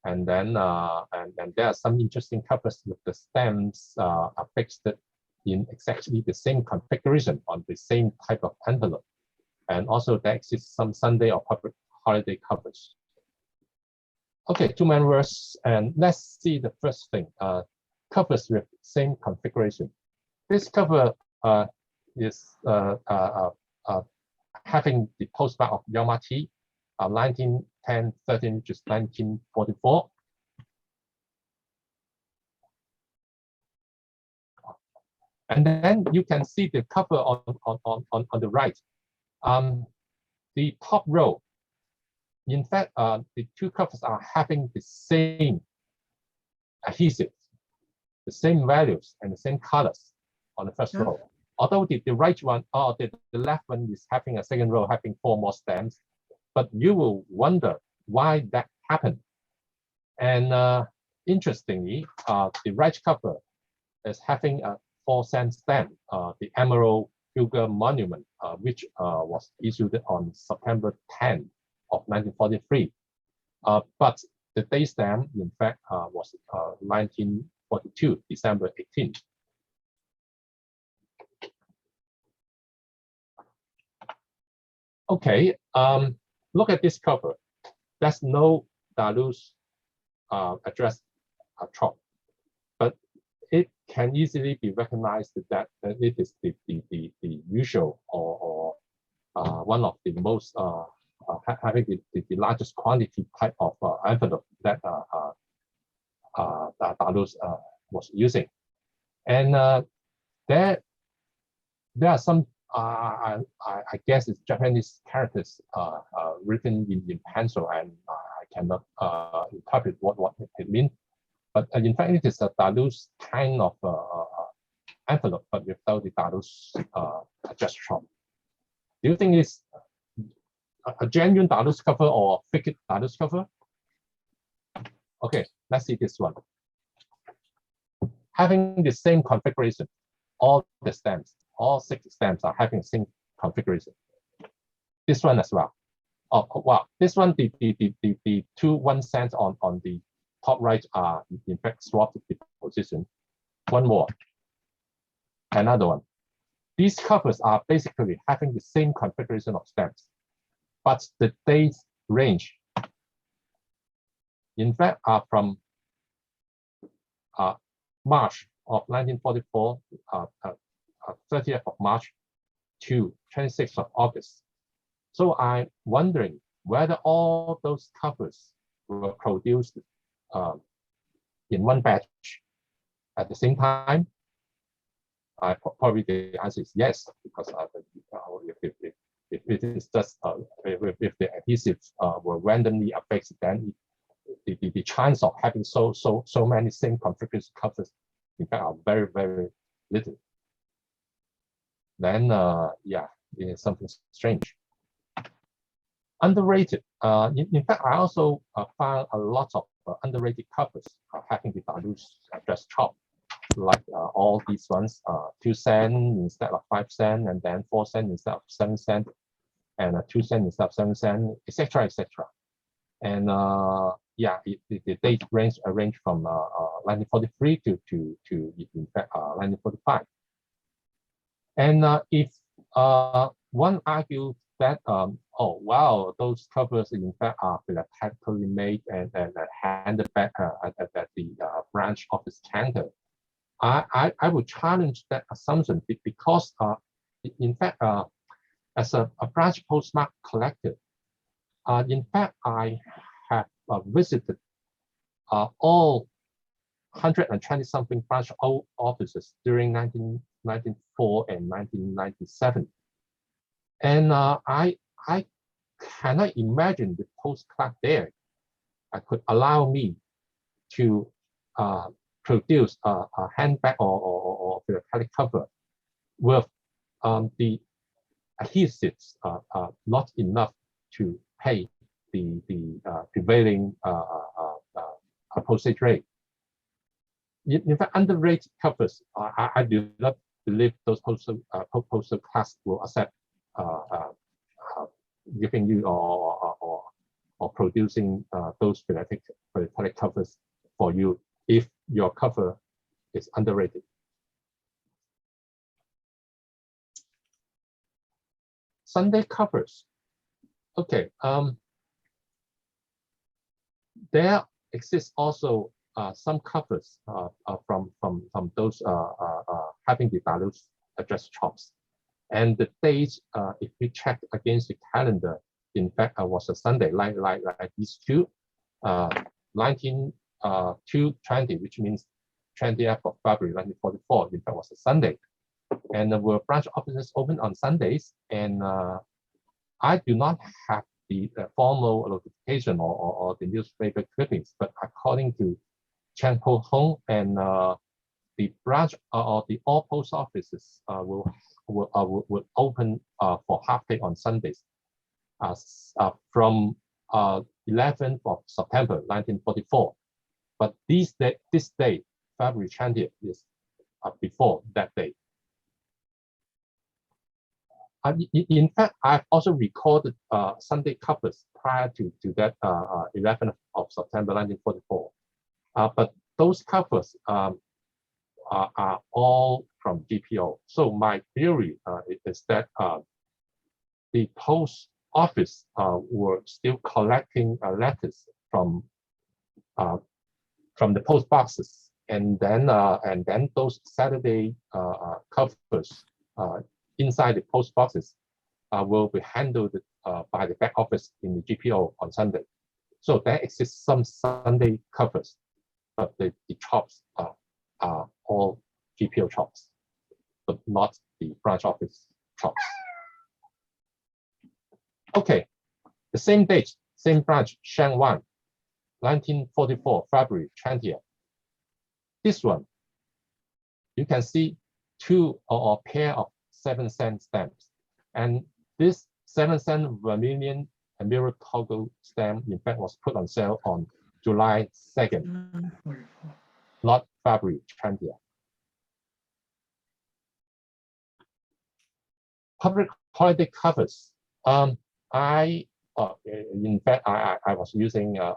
And then and there are some interesting covers with the stamps affixed in exactly the same configuration on the same type of envelope. And also there exists some Sunday or public holiday covers. Okay, 2 main words, and let's see the first thing. Covers with same configuration. This cover is having the postmark of Yamati, 1910-13, which is 1944. And then you can see the cover on the right. The top row, in fact, the 2 covers are having the same adhesive, the same values, and the same colors on the first row. Although the right one, or the left one is having a second row having 4 more stamps, but you will wonder why that happened. And interestingly, the right cover is having a 4-cent stamp, the Emerald Pilgrim Monument, which was issued on September 10 of 1943. But the date stamp, in fact, was 1942, December 18. Okay, look at this cover. There's no Dalus address trop, but it can easily be recognized that it is the usual or one of the most having the largest quantity type of envelope that Dalus was using. And there are some I guess it's Japanese characters written in pencil, and I cannot interpret what it means. But in fact, it is a Dalus kind of envelope, but without the Dalus address trop. Do you think it's a genuine Dalus cover or a fake Dalus cover? Okay, let's see this one. Having the same configuration, all the stamps, all 6 stamps are having the same configuration. This one as well. Oh wow, this one, the 2 1-cents on the top right are in fact swapped the position. One more, another one. These covers are basically having the same configuration of stamps, but the date range, in fact, are from March of 1944, 30th of March to 26th of August. So I'm wondering whether all those covers were produced in one batch at the same time. Probably the answer is yes, because if it is just if the adhesives were randomly affixed, then the chance of having so many same configuration covers, in fact, are very, very little. Then yeah, it is something strange. Underrated. In fact, I also found a lot of underrated covers having the Dalus address trop, like all these ones, 2 cents instead of 5 cents, and then 4 cents instead of 7 cents, and 2 cents instead of 7 cents, etc., etc. And yeah, the date range from 1943 to in fact 1945. And if one argues that oh wow, those covers in fact are philatelically made and handed back at the branch office counter, I would challenge that assumption, because in fact as a branch postmark collector, in fact I have visited all 120-something branch offices during 1994 and 1997. And I cannot imagine the post clerk there could allow me to produce a handbag or or philatelic cover with the adhesives not enough to pay the prevailing postage rate. In fact, underrated covers, I do not believe those postal class will accept giving you or producing those philatelic covers for you if your cover is underrated. Sunday covers. Okay. There exists also some covers from those having the dilute address chops, and the dates, if we check against the calendar, in fact, was a Sunday, like these two, 19/2/20, which means 20th of February 1944. In fact, was a Sunday, and there were branch offices open on Sundays, and I do not have the formal notification or the newspaper clippings, but according to Chen Po Hong, and the branch or the all post offices will open for half day on Sundays from 11th of September 1944. But this day, February 20th, is before that day. In fact, I've also recorded Sunday covers prior to that 11th of September 1944. But those covers are all from GPO. So my theory is that the post office were still collecting letters from the post boxes, and then those Saturday covers inside the post boxes will be handled by the back office in the GPO on Sunday. So there exists some Sunday covers, but the chops are all GPO chops, but not the branch office chops. Okay, the same date, same branch, Shangwan, 1944, February 20th. This one, you can see two or a pair of 7-cent stamps, and this 7-cent vermilion and mirror toggle stamp, in fact, was put on sale on July 2nd, not February 20th. Public holiday covers. In fact, I was using a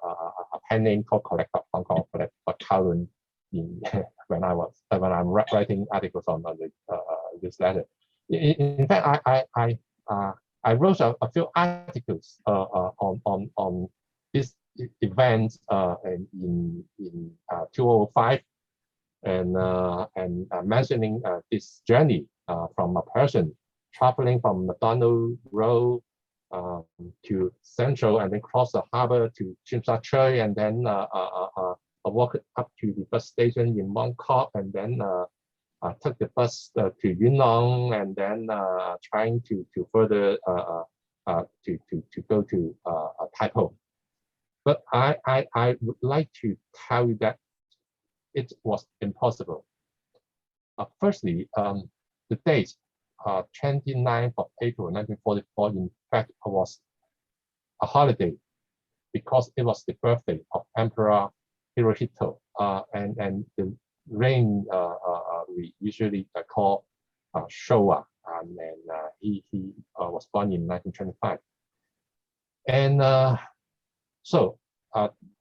pen name called Collect Hong Kong for Kowloon when I'm writing articles on this letter. In fact, I wrote a few articles on this event in 2005, and mentioning this journey from a person traveling from McDonald Road to Central, and then cross the harbor to Tsim Sha Tsui, and then walk up to the bus station in Mongkok, and then took the bus to Yunnan, and then trying to further to go to Taipo. But I would like to tell you that it was impossible. Firstly, the date, 29th of April 1944, in fact, was a holiday because it was the birthday of Emperor Hirohito, and the reign we usually call Showa, and he was born in 1925, and so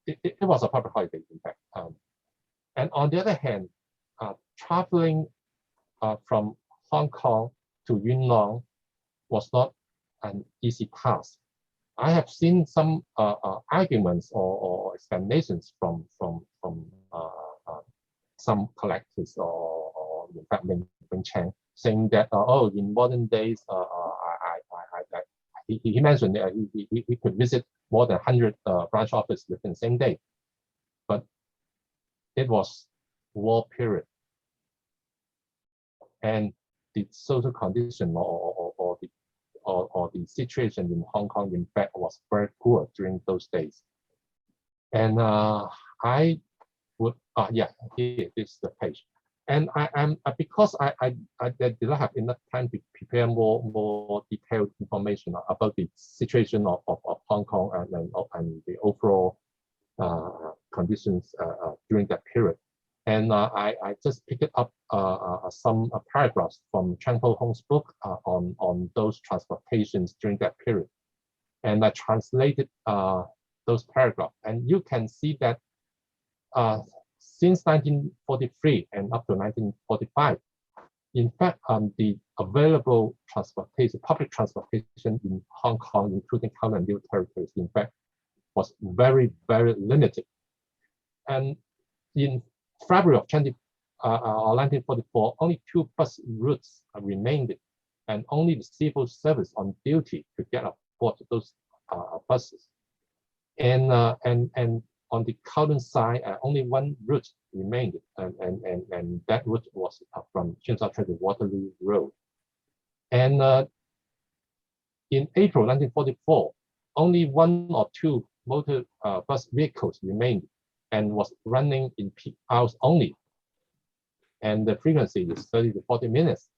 it was a public holiday, in fact. And on the other hand, traveling from Hong Kong to Yunnan was not an easy task. I have seen some arguments or explanations from some collectors or in fact Ming Cheng, saying that in modern days he mentioned that he could visit more than 100 branch offices within the same day, but it was war period, and the social condition or the situation in Hong Kong, in fact, was very poor during those days. And I would, here is the page. And because I did not have enough time to prepare more detailed information about the situation of Hong Kong and the overall conditions during that period. And I just picked up some paragraphs from Chang Po Hong's book on those transportations during that period. And I translated those paragraphs. And you can see that since 1943 and up to 1945, in fact, the available transportation, public transportation in Hong Kong, including Kowloon and New Territories, in fact, was very, very limited. And in February of 1944, only 2 bus routes remained, and only the civil service on duty could get aboard those buses. And on the Kowloon side, only 1 route remained, and that route was from Tsim Sha Tsui to Waterloo Road. And in April 1944, only 1 or 2 motor bus vehicles remained and was running in peak hours only. And the frequency is 30 to 40 minutes.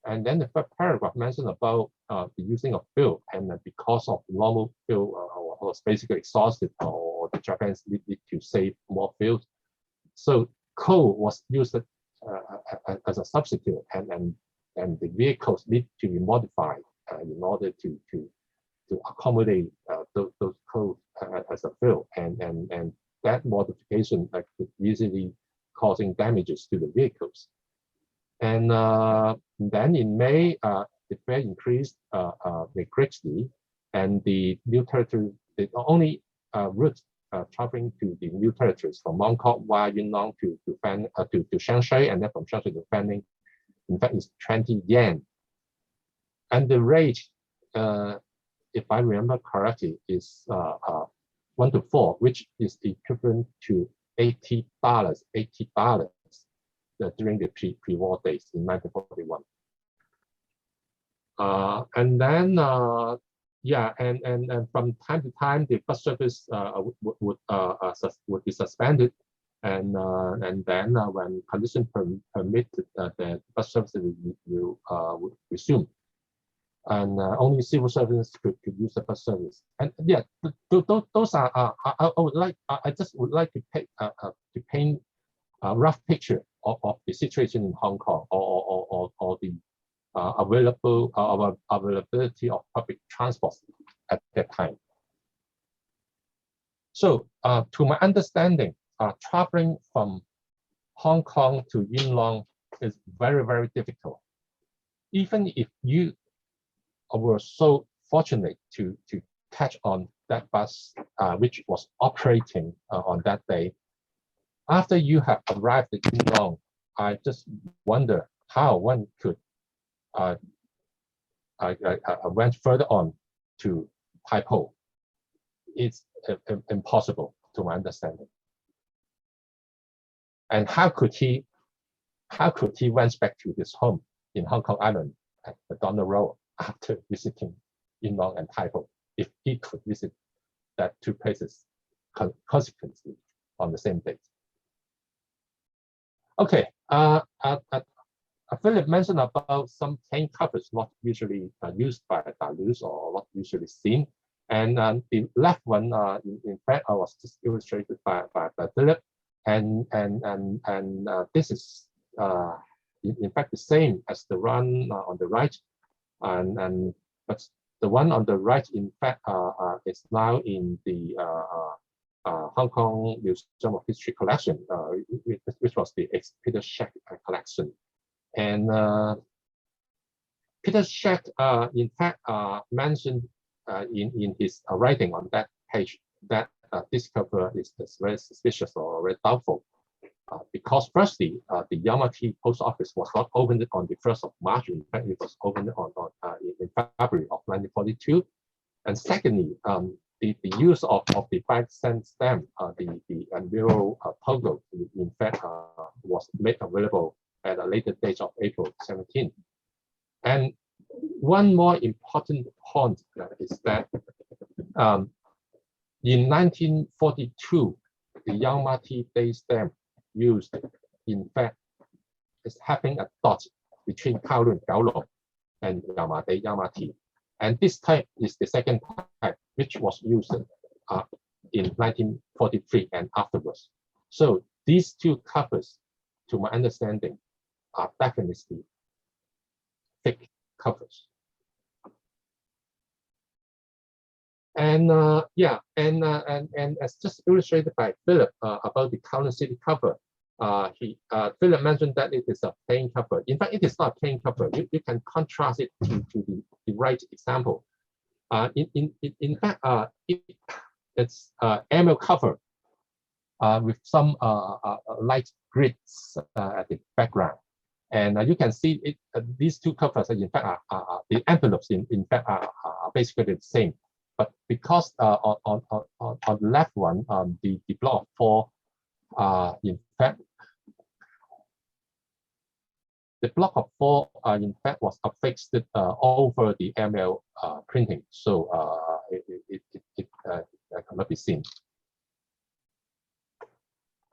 And then the third paragraph mentioned about the using of fuel, and because of normal fuel was basically exhausted, or the Japanese needed to save more fuel. So coal was used as a substitute, and the vehicles need to be modified in order to accommodate those coal as a fuel, and that modification could easily causing damages to the vehicles. And then in May, the fare increased greatly, and the New Territory, the only route traveling to the New Territories from Mongkok via Yuen Long to Shanghai, and then from Shanghai to Fanling, in fact, is 20 yen. And the rate, if I remember correctly, is 1 to 4, which is equivalent to $80 during the pre-war days in 1941. And then, yeah, and from time to time, the bus service would be suspended, and then when conditions permit, the bus service will resume, and only civil servants could use the bus service. And yeah, those are I just would like to paint a rough picture of the situation in Hong Kong, or the availability of public transport at that time. So to my understanding, traveling from Hong Kong to Yuen Long is very, very difficult. Even if you were so fortunate to catch on that bus, which was operating on that day, after you have arrived at Yuen Long, I just wonder how one could went further on to Tai Po. It's impossible to my understanding. And how could he went back to his home in Hong Kong Island at McDonald Road after visiting Yuen Long and Tai Po, if he could visit that 2 places consequently on the same date? Okay, Philip mentioned about some plane covers not usually used by Dalus or not usually seen, and the left one, in fact, was just illustrated by Philip, and this is in fact the same as the one on the right, but the one on the right, in fact, is now in the Hong Kong Museum of History collection, which was the Peter Scheck collection. And Peter Scheck, in fact, mentioned in his writing on that page that this cover is very suspicious or very doubtful, because firstly, the Yamati post office was not opened on the 1st of March. In fact, it was opened in February of 1942. And secondly, the use of the 5-cent stamp, the Enviro Pogo, in fact, was made available at a later date of April 17. And one more important point is that in 1942, the Yamati Day stamp used, in fact, is having a dot between Kowloon, Kowloon, and Yamate, Yamati. And this type is the second type, which was used in 1943 and afterwards. So these two covers, to my understanding, are definitely fake covers. And and as just illustrated by Philip about the Kowloon City cover, Philip mentioned that it is a plain cover. In fact, it is not a plain cover. You can contrast it to the right example. In fact, it's ML cover with some light grids at the background. And you can see it. These two covers, in fact, the envelopes in fact are basically the same. But because on the left one, the block of 4, in fact, the block of 4, in fact, was affixed over the ML printing, so it cannot be seen.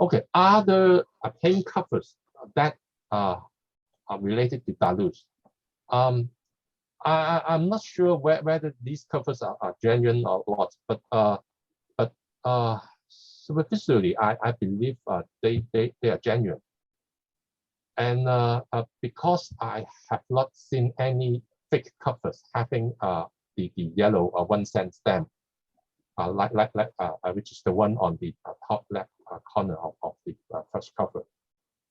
Okay, other plain covers that are related to Dalus. I'm not sure whether these covers are genuine or not, but superficially, I believe they are genuine. And because I have not seen any fake covers having the yellow 1-cent stamp, which is the one on the top left corner of the first cover.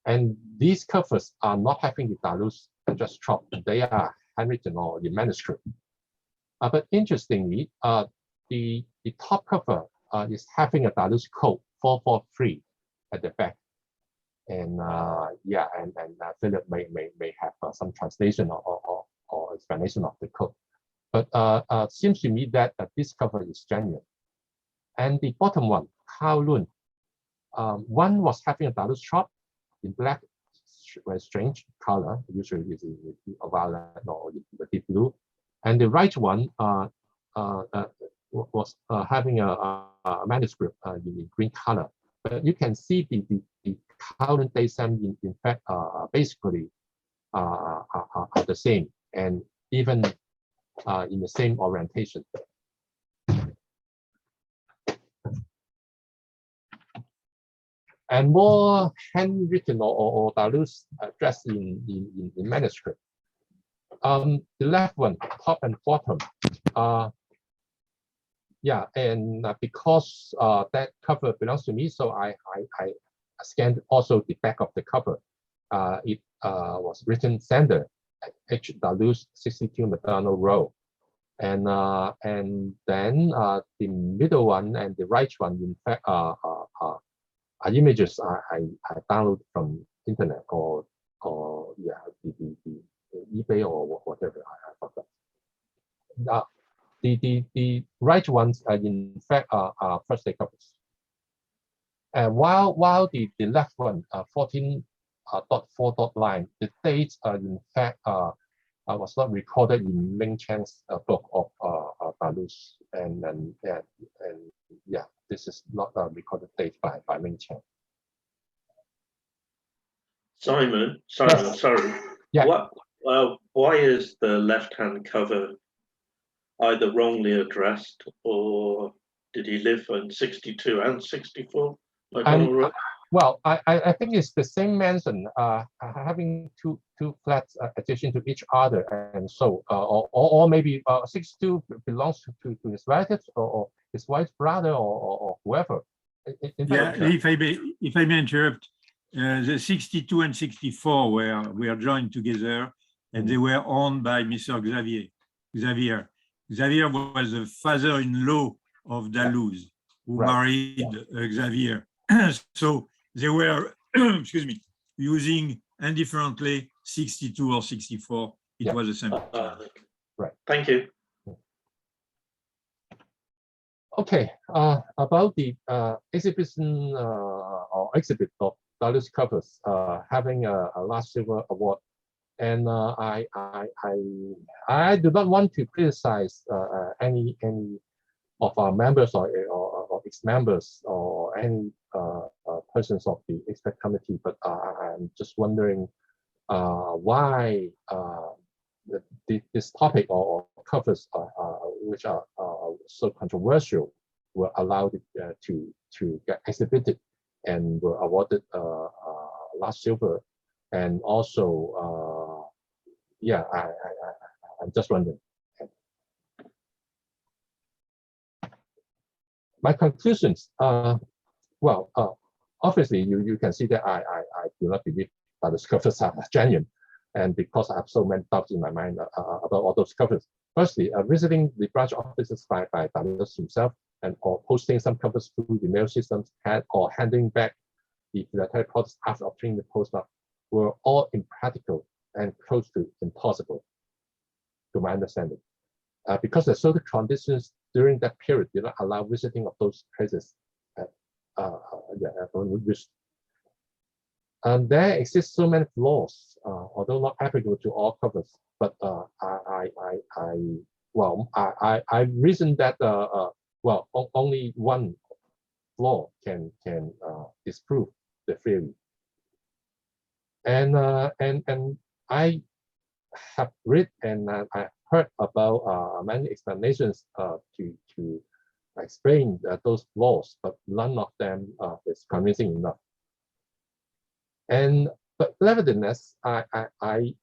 And these covers are not having the Dalus just chopped. They are handwritten or the manuscript. But interestingly, the top cover is having a Dalus code 443 at the back. And Philip may have some translation or explanation of the code. But seems to me that this cover is genuine. And the bottom one, Kowloon, one was having a Dalus chop in black, very strange color, usually is a violet or the deep blue. And the right one was having a manuscript in green color. But you can see the Kowloon daysam in fact basically are the same, and even in the same orientation. And more handwritten or Dalus addressed in manuscript. The left one, top and bottom. And because that cover belongs to me, so I scanned also the back of the cover. It was written sender H. Dalus 62 McDonald Road. And then the middle one and the right one, in fact, are images I download from internet or the eBay or whatever. I forgot. The right ones are in fact are first day covers. And while the left one 14.4 line, the dates are in fact was not recorded in Ming Chang's book of Dalus, and this is not a recorded date by Ming Chang. Simon, Yes. sorry. Yeah. Why is the left-hand cover either wrongly addressed, or did he live in 62 and 64? Well, I think it's the same mansion, having two flats adjacent to each other, and so or maybe 62 belongs to his relatives or his wife's brother or whoever. If I may interrupt, the 62 and 64 were joined together, and they were owned by Mr. Xavier. Xavier was the father-in-law of Dalus, who married Xavier. So they were, excuse me, using indifferently 62 or 64. It was the same. Right. Thank you. Okay. About the exhibition or exhibit of Dalus covers having a last silver award, and I do not want to criticize any of our members or ex-members or any persons of the expert committee, but I'm just wondering why this topic or covers which are so controversial were allowed to get exhibited and were awarded last silver. And also, yeah, I'm just wondering. My conclusions, well, obviously you can see that I do not believe that the covers are genuine, and because I have so many doubts in my mind about all those covers. Firstly, visiting the branch offices by Dallas himself and or posting some covers through the mail systems or handing back the philatelic products after obtaining the postmark were all impractical and close to impossible, to my understanding, because the social conditions during that period did not allow visiting of those places. And there exist so many flaws, although not applicable to all covers. But I reason that well, only one flaw can disprove the theory. And I have read and I heard about many explanations to explain those flaws, but none of them is convincing enough. But nevertheless, I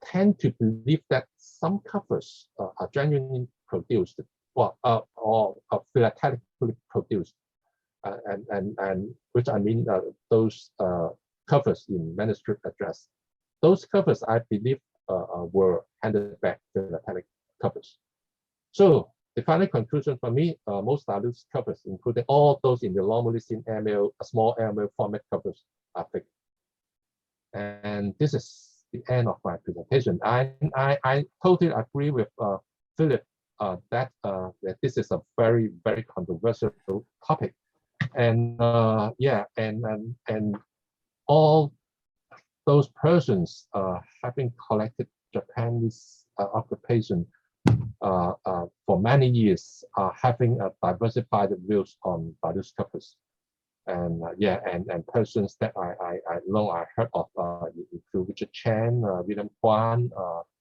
tend to believe that some covers are genuinely produced, or philatelically produced, and which I mean those covers in manuscript address. Those covers, I believe, were handed back philatelic covers. So the final conclusion for me, most Dallas covers, including all those in the normally seen airmail, small airmail format covers, are fake. And this is the end of my presentation. I totally agree with Philip that this is a very, very controversial topic. And yeah, and all those persons having collected Japanese occupation for many years are having diversified views on Dallas covers. And yeah, and persons that I know I heard of include Richard Chan, William Kwan,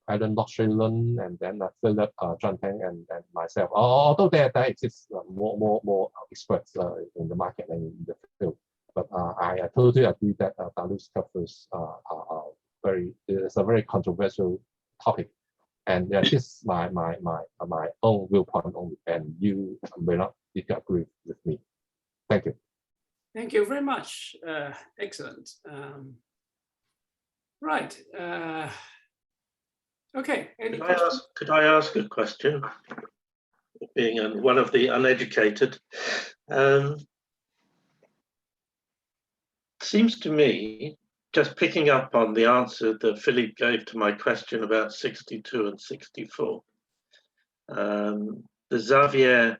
Alan Locke-Lund, and then Philip John Tang and myself. Although there exists more experts in the market and in the field, but I totally agree that Dallas covers are it's a very controversial topic, and yeah, this is my own viewpoint only, and you may not agree with me. Thank you. Thank you very much. Excellent. Right. Okay. Any questions? Could I ask a question? Being one of the uneducated, seems to me, just picking up on the answer that Philippe gave to my question about 62 and 64, the Xavier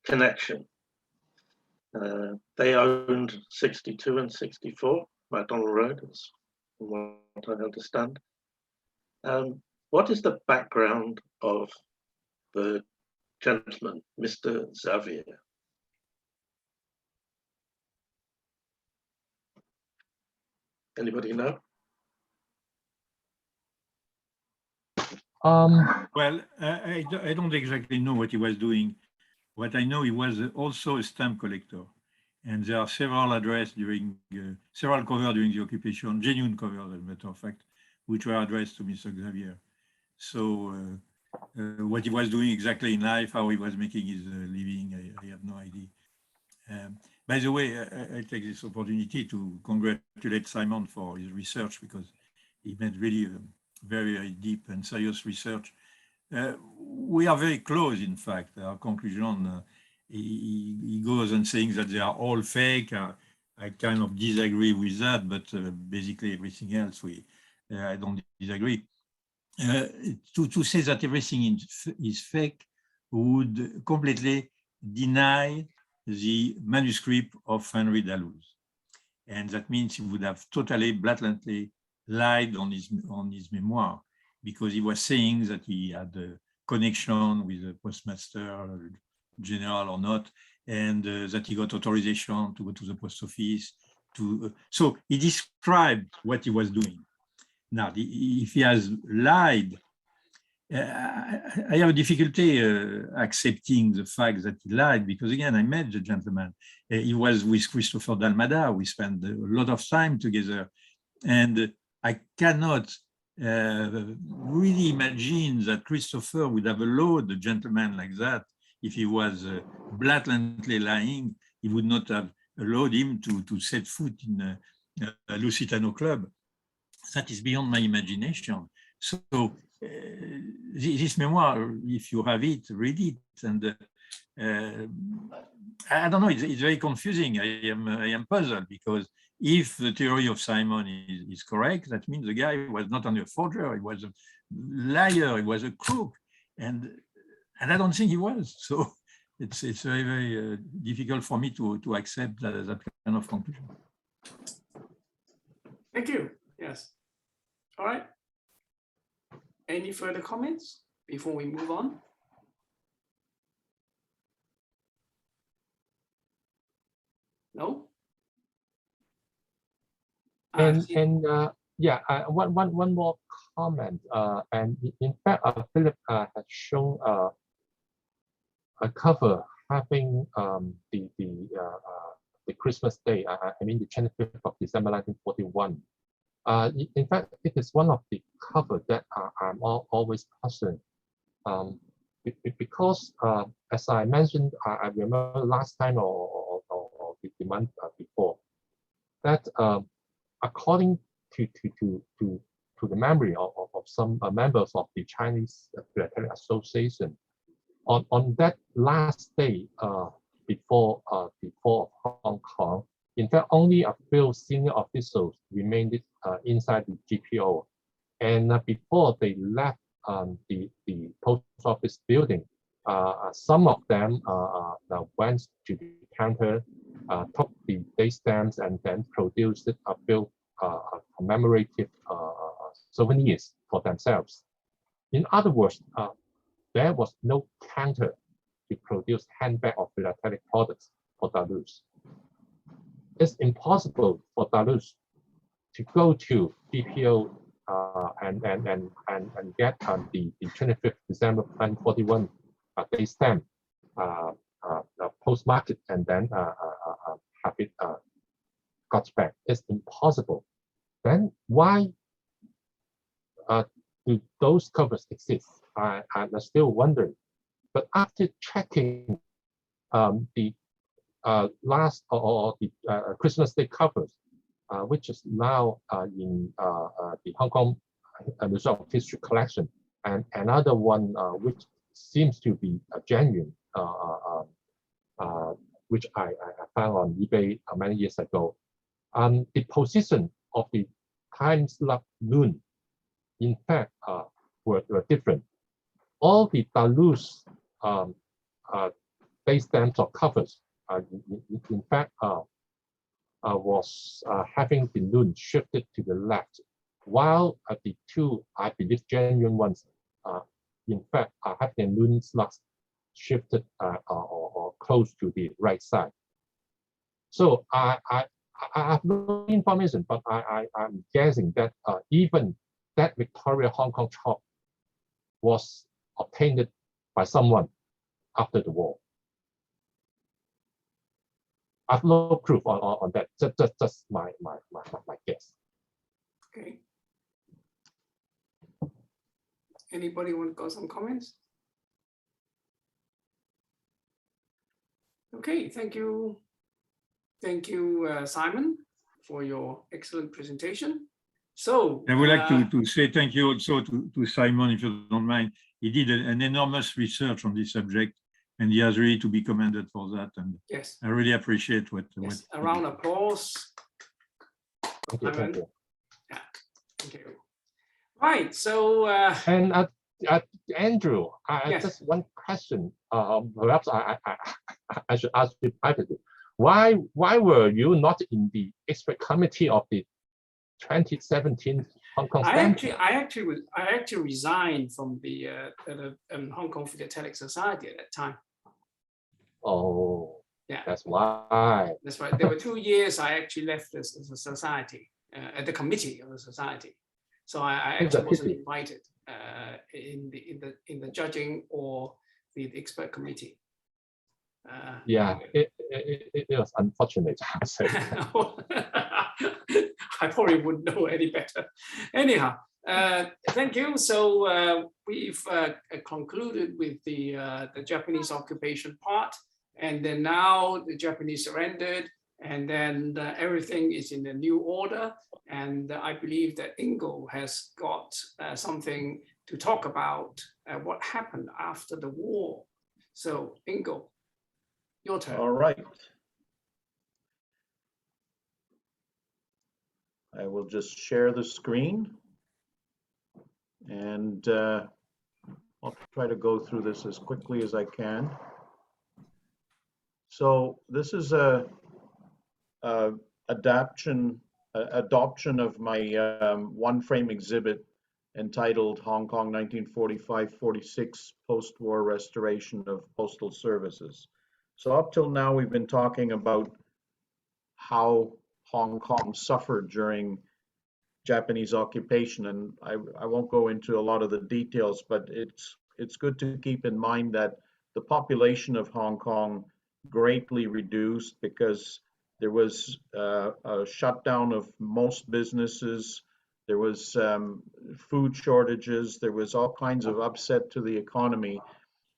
connection. They owned 62 and 64, McDonald Road, from what I understand. What is the background of the gentleman, Mr. Xavier? Anybody know? Well, I don't exactly know what he was doing. What I know, he was also a stamp collector, and there are several addressed during several covers during the occupation, genuine covers, as a matter of fact, which were addressed to Mr. Xavier. So what he was doing exactly in life, how he was making his living, I have no idea. By the way, I take this opportunity to congratulate Simon for his research, because he made really very, very deep and serious research. We are very close, in fact. Our conclusion, he goes on saying that they are all fake. I kind of disagree with that, but basically everything else, I don't disagree. To say that everything is fake would completely deny the manuscript of Henry Dalloz. And that means he would have totally, blatantly lied on his memoir, because he was saying that he had a connection with the postmaster general or not, and that he got authorization to go to the post office. So he described what he was doing. Now, if he has lied, I have a difficulty accepting the fact that he lied, because again, I met the gentleman. He was with Christopher Dalmada. We spent a lot of time together, and I cannot really imagine that Christopher would have allowed a gentleman like that. If he was blatantly lying, he would not have allowed him to set foot in a Lusitano club. That is beyond my imagination. So this memoir, if you have it, read it. And I don't know, it's very confusing. I am puzzled, because if the theory of Simon is correct, that means the guy was not only a forger, he was a liar, he was a crook. And I don't think he was. So it's very, very difficult for me to accept that kind of conclusion. Thank you. Yes. All right. Any further comments before we move on? No? Yeah, one more comment. And in fact, Philip has shown a cover having the Christmas Day. I mean the 25th of December 1941. In fact, it is one of the covers that I'm always puzzled, because as I mentioned, I remember last time or the month before, that according to the memory of some members of the Chinese Philatelic Association, on that last day before the fall of Hong Kong, in fact, only a few senior officials remained inside the GPO, and before they left the post office building, some of them went to the counter, took the date stamps, and then produced a few commemorative souvenirs for themselves. In other words, there was no counter to produce handbag or philatelic products for Dalous. It's impossible for Dalous to go to GPO and get the 25th December 1941 date stamp post-market and then have it got back. It's impossible. Then why do those covers exist? I'm still wondering. But after checking the last or the Christmas Day covers, which is now in the Hong Kong Museum of History collection, and another one which seems to be genuine, which I found on eBay many years ago. The position of the time slot loon, in fact, were different. All the Dalous date stamps or covers, in fact, was having the loon shifted to the left, while the two, I believe, genuine ones, in fact, have the loon slots shifted or close to the right side. So I have no information, but I'm guessing that even that Victoria Hong Kong chop was obtained by someone after the war. I have no proof on that. Just my guess. Okay. Anybody want to go some comments? Okay, thank you. Thank you, Simon, for your excellent presentation. So I would like to say thank you also to Simon, if you don't mind. He did an enormous research on this subject, and he has really to be commended for that. And yes, I really appreciate what. yes. A round of applause. Thank you. Thank you. Yeah, thank you. Right. So and Andrew, yes. Just one question. Perhaps I should ask you privately. Why were you not in the expert committee of the 2017 Hong Kong I actually resigned from the Hong Kong Philatelic Society at that time. Oh, yeah, that's why. That's right. There were 2 years I actually left the society, at the committee of the society. So I It's a actually wasn't pity. invited in the judging or the expert committee. Yeah, it was unfortunate, I would say. I probably wouldn't know any better. Anyhow, thank you. So we've concluded with the Japanese occupation part, and then now the Japanese surrendered, and then everything is in the new order. And I believe that Ingo has got something to talk about what happened after the war. So Ingo, your turn. All right. I will just share the screen, and I'll try to go through this as quickly as I can. So this is a adoption of my one-frame exhibit entitled Hong Kong 1945-46 Post-War Restoration of Postal Services. So up till now, we've been talking about how Hong Kong suffered during Japanese occupation, and I won't go into a lot of the details, but it's good to keep in mind that the population of Hong Kong greatly reduced because there was a shutdown of most businesses. There was food shortages. There was all kinds of upset to the economy,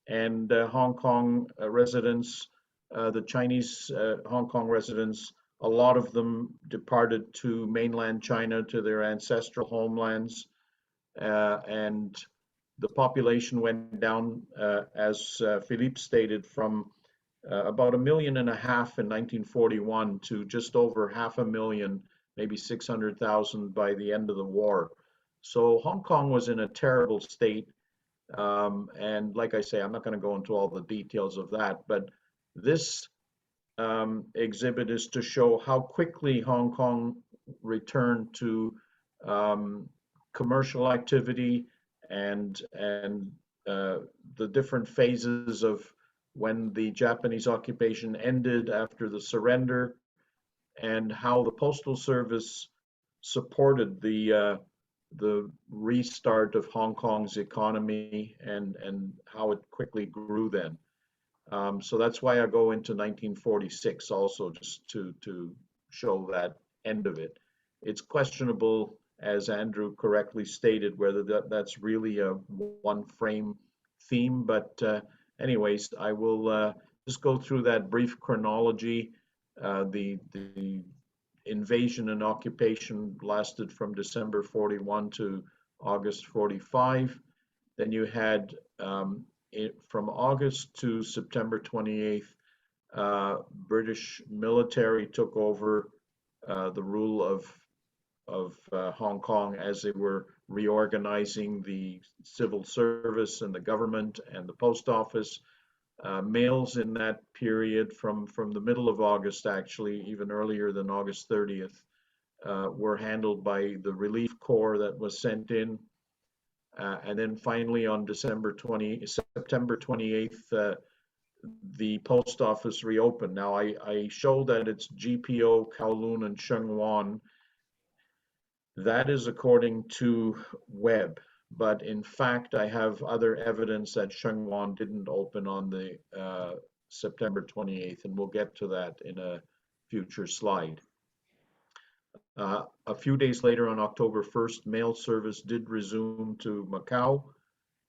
and Hong Kong residents, the Chinese Hong Kong residents, a lot of them departed to mainland China, to their ancestral homelands, and the population went down, as Philippe stated, from about 1.5 million in 1941 to just over 500,000, maybe 600,000 by the end of the war. So Hong Kong was in a terrible state. And like I say, I'm not going to go into all the details of that, but this exhibit is to show how quickly Hong Kong returned to commercial activity and the different phases of when the Japanese occupation ended after the surrender, and how the Postal Service supported the restart of Hong Kong's economy and how it quickly grew then. So that's why I go into 1946 also, just to show that end of it. It's questionable, as Andrew correctly stated, whether that's really a one frame theme, but anyways, I will just go through that brief chronology. The invasion and occupation lasted from December 41 to August 45. Then you had from August to September 28th, British military took over the rule of Hong Kong as they were reorganizing the civil service and the government and the post office. Mails in that period from the middle of August, actually, even earlier than August 30th, were handled by the Relief Corps that was sent in. And then finally on September 28th, the post office reopened. Now I show that it's GPO, Kowloon, and Sheung-Wan. That is according to Webb, but in fact I have other evidence that Sheung-Wan didn't open on the September 28th, and we'll get to that in a future slide. A few days later, on October 1st, mail service did resume to Macau,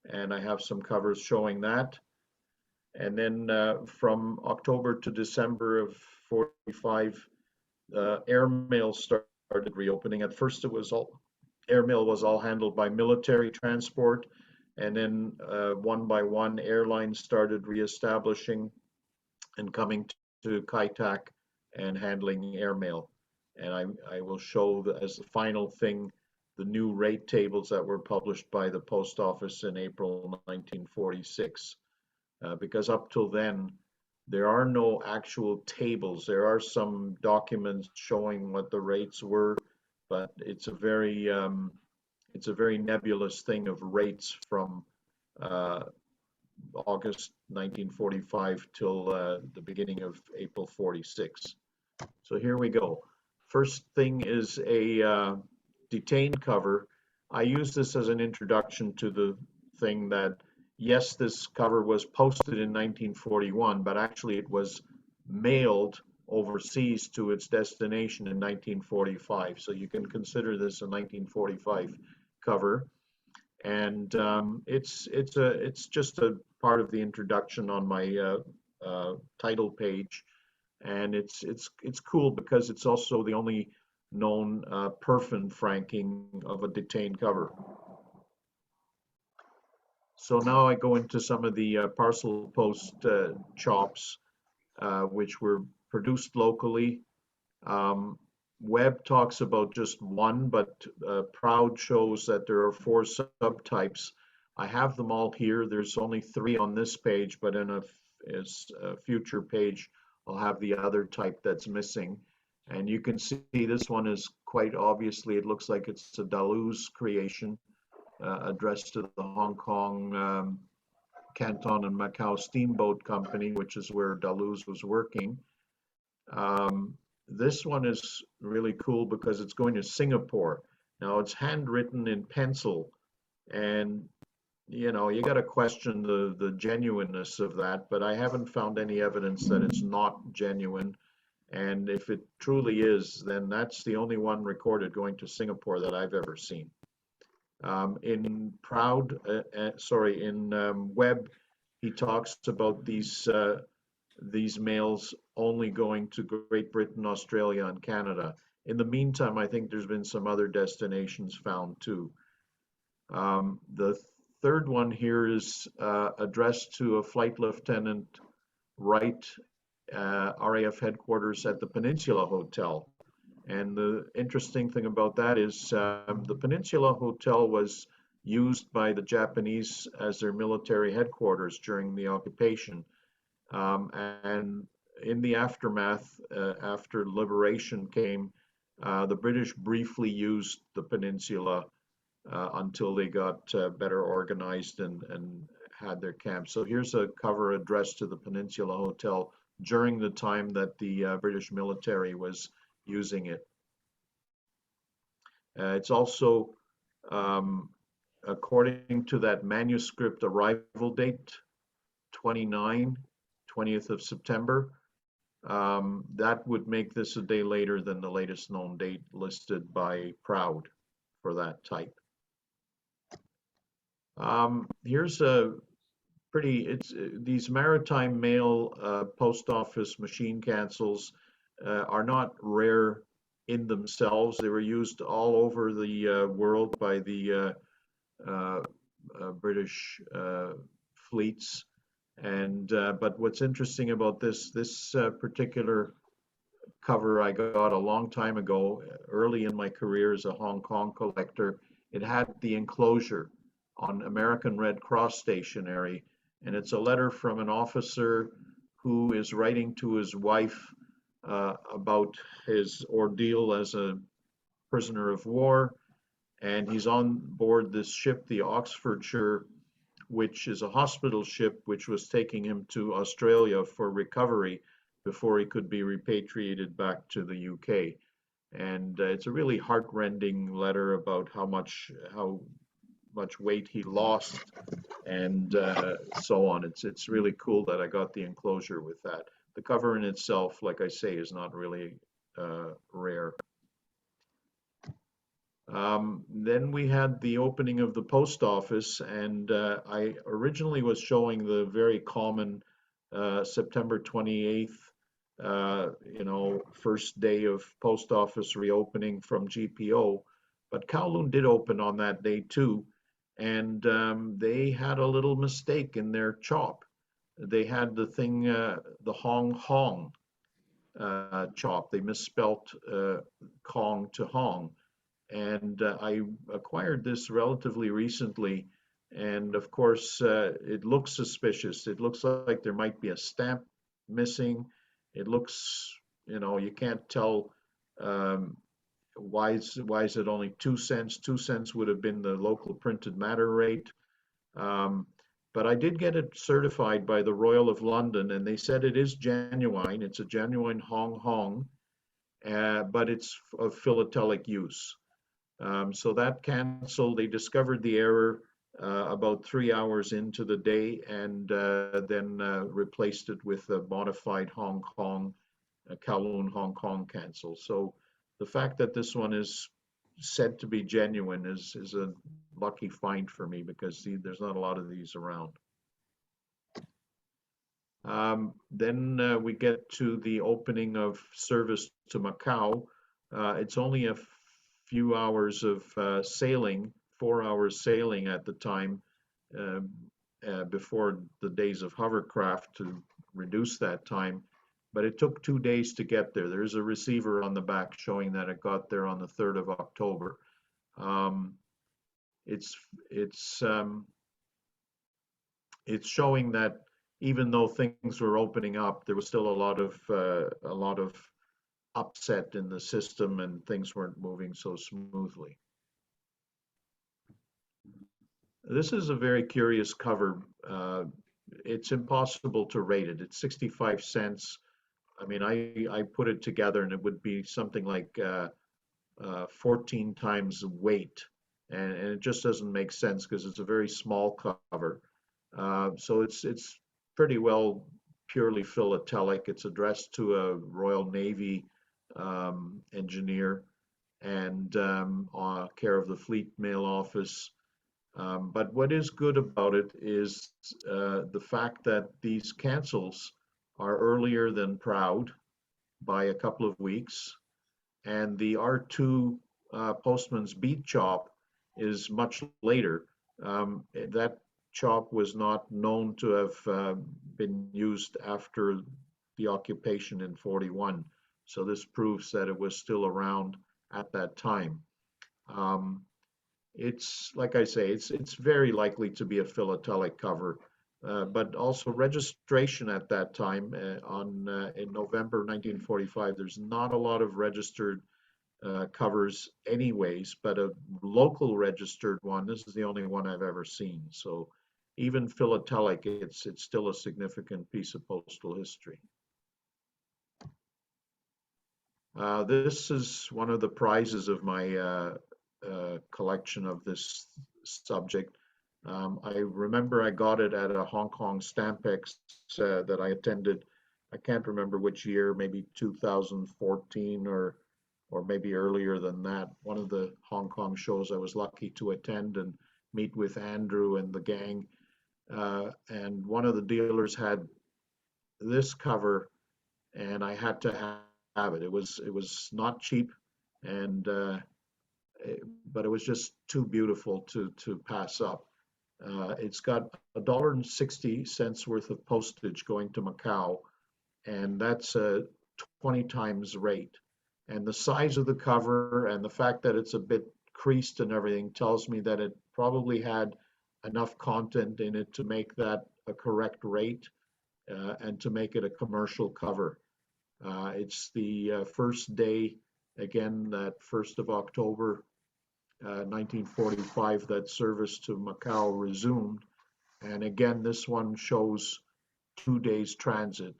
and I have some covers showing that. And then from October to December of 45, airmail started reopening. At first, it was all airmail was all handled by military transport, and then one by one, airlines started reestablishing and coming to Kai Tak and handling airmail. And I will show as the final thing the new rate tables that were published by the post office in April 1946. Because up till then, there are no actual tables. There are some documents showing what the rates were, but it's a very nebulous thing of rates from August 1945 till the beginning of April 46. So here we go. First thing is a detained cover. I use this as an introduction to the thing that, yes, this cover was posted in 1941, but actually it was mailed overseas to its destination in 1945. So you can consider this a 1945 cover. And it's just a part of the introduction on my title page, and it's cool because it's also the only known perfin franking of a detained cover. So now I go into some of the parcel post chops, which were produced locally. Webb talks about just one, but Proud shows that there are 4 subtypes. I have them all here. There's only 3 on this page, but in a future page, I'll have the other type that's missing. And you can see this one is quite obviously, it looks like it's a Dalous creation, addressed to the Hong Kong, Canton and Macau Steamboat Company, which is where Dalous was working. This one is really cool because it's going to Singapore. Now it's handwritten in pencil, and you know, you got to question the genuineness of that, but I haven't found any evidence that it's not genuine. And if it truly is, then that's the only one recorded going to Singapore that I've ever seen. In Webb, he talks about these mails only going to Great Britain, Australia, and Canada. In the meantime, I think there's been some other destinations found too. The third one here is addressed to a Flight Lieutenant Wright, RAF headquarters at the Peninsula Hotel. And the interesting thing about that is the Peninsula Hotel was used by the Japanese as their military headquarters during the occupation. And in the aftermath, after liberation came, the British briefly used the Peninsula until they got better organized and had their camp. So here's a cover addressed to the Peninsula Hotel during the time that the British military was using it. It's also, according to that manuscript arrival date, 20th of September, that would make this a day later than the latest known date listed by Proud for that type. Here's a pretty, these maritime mail post office machine cancels are not rare in themselves. They were used all over the world by the British fleets. And but what's interesting about this particular cover I got a long time ago, early in my career as a Hong Kong collector, it had the enclosure on American Red Cross stationery, and it's a letter from an officer who is writing to his wife about his ordeal as a prisoner of war, and he's on board this ship, the Oxfordshire, which is a hospital ship which was taking him to Australia for recovery before he could be repatriated back to the UK. And it's a really heartrending letter about how much weight he lost and so on. It's really cool that I got the enclosure with that. The cover in itself, like I say, is not really rare. Then we had the opening of the post office, and I originally was showing the very common September 28th, first day of post office reopening from GPO, but Kowloon did open on that day too, and they had a little mistake in their chop. They had the thing, the Hong Hong chop. They misspelt Kong to Hong. And I acquired this relatively recently, and of course it looks suspicious. It looks like there might be a stamp missing. It looks, you can't tell why is it only 2 cents. 2 cents would have been the local printed matter rate. But I did get it certified by the Royal of London, and they said it is genuine. It's a genuine Hong Hong, but it's of philatelic use. So that canceled. They discovered the error about 3 hours into the day, and then replaced it with a modified Hong Kong, Kowloon Hong Kong cancel. So the fact that this one is said to be genuine is a lucky find for me, because there's not a lot of these around. Then we get to the opening of service to Macau. It's only a few hours of sailing, 4 hours sailing at the time, before the days of hovercraft to reduce that time. But it took 2 days to get there. There's a receiver on the back showing that it got there on the 3rd of October. It's showing that even though things were opening up, there was still a lot of upset in the system, and things weren't moving so smoothly. This is a very curious cover. It's impossible to rate it. It's 65 cents. I mean, I put it together and it would be something like 14 times weight, and it just doesn't make sense because it's a very small cover. So it's pretty well purely philatelic. It's addressed to a Royal Navy engineer, and care of the Fleet Mail Office. But what is good about it is the fact that these cancels are earlier than Proud by a couple of weeks, and the R2 Postman's Beat Chop is much later. That chop was not known to have been used after the occupation in 41. So this proves that it was still around at that time. It's, like I say, it's very likely to be a philatelic cover, but also registration at that time in November 1945. There's not a lot of registered covers anyways, but a local registered one, this is the only one I've ever seen. So even philatelic, it's still a significant piece of postal history. This is one of the prizes of my collection of this subject. I remember I got it at a Hong Kong Stampex that I attended. I can't remember which year, maybe 2014 or maybe earlier than that. One of the Hong Kong shows I was lucky to attend and meet with Andrew and the gang. And one of the dealers had this cover, and I had to have it. It was not cheap, and but it was just too beautiful to pass up. It's got $1.60 worth of postage going to Macau, and that's a 20 times rate. And the size of the cover and the fact that it's a bit creased and everything tells me that it probably had enough content in it to make that a correct rate and to make it a commercial cover. It's the first day, again, that 1st of October, 1945, that service to Macau resumed. And again, this one shows 2 days transit.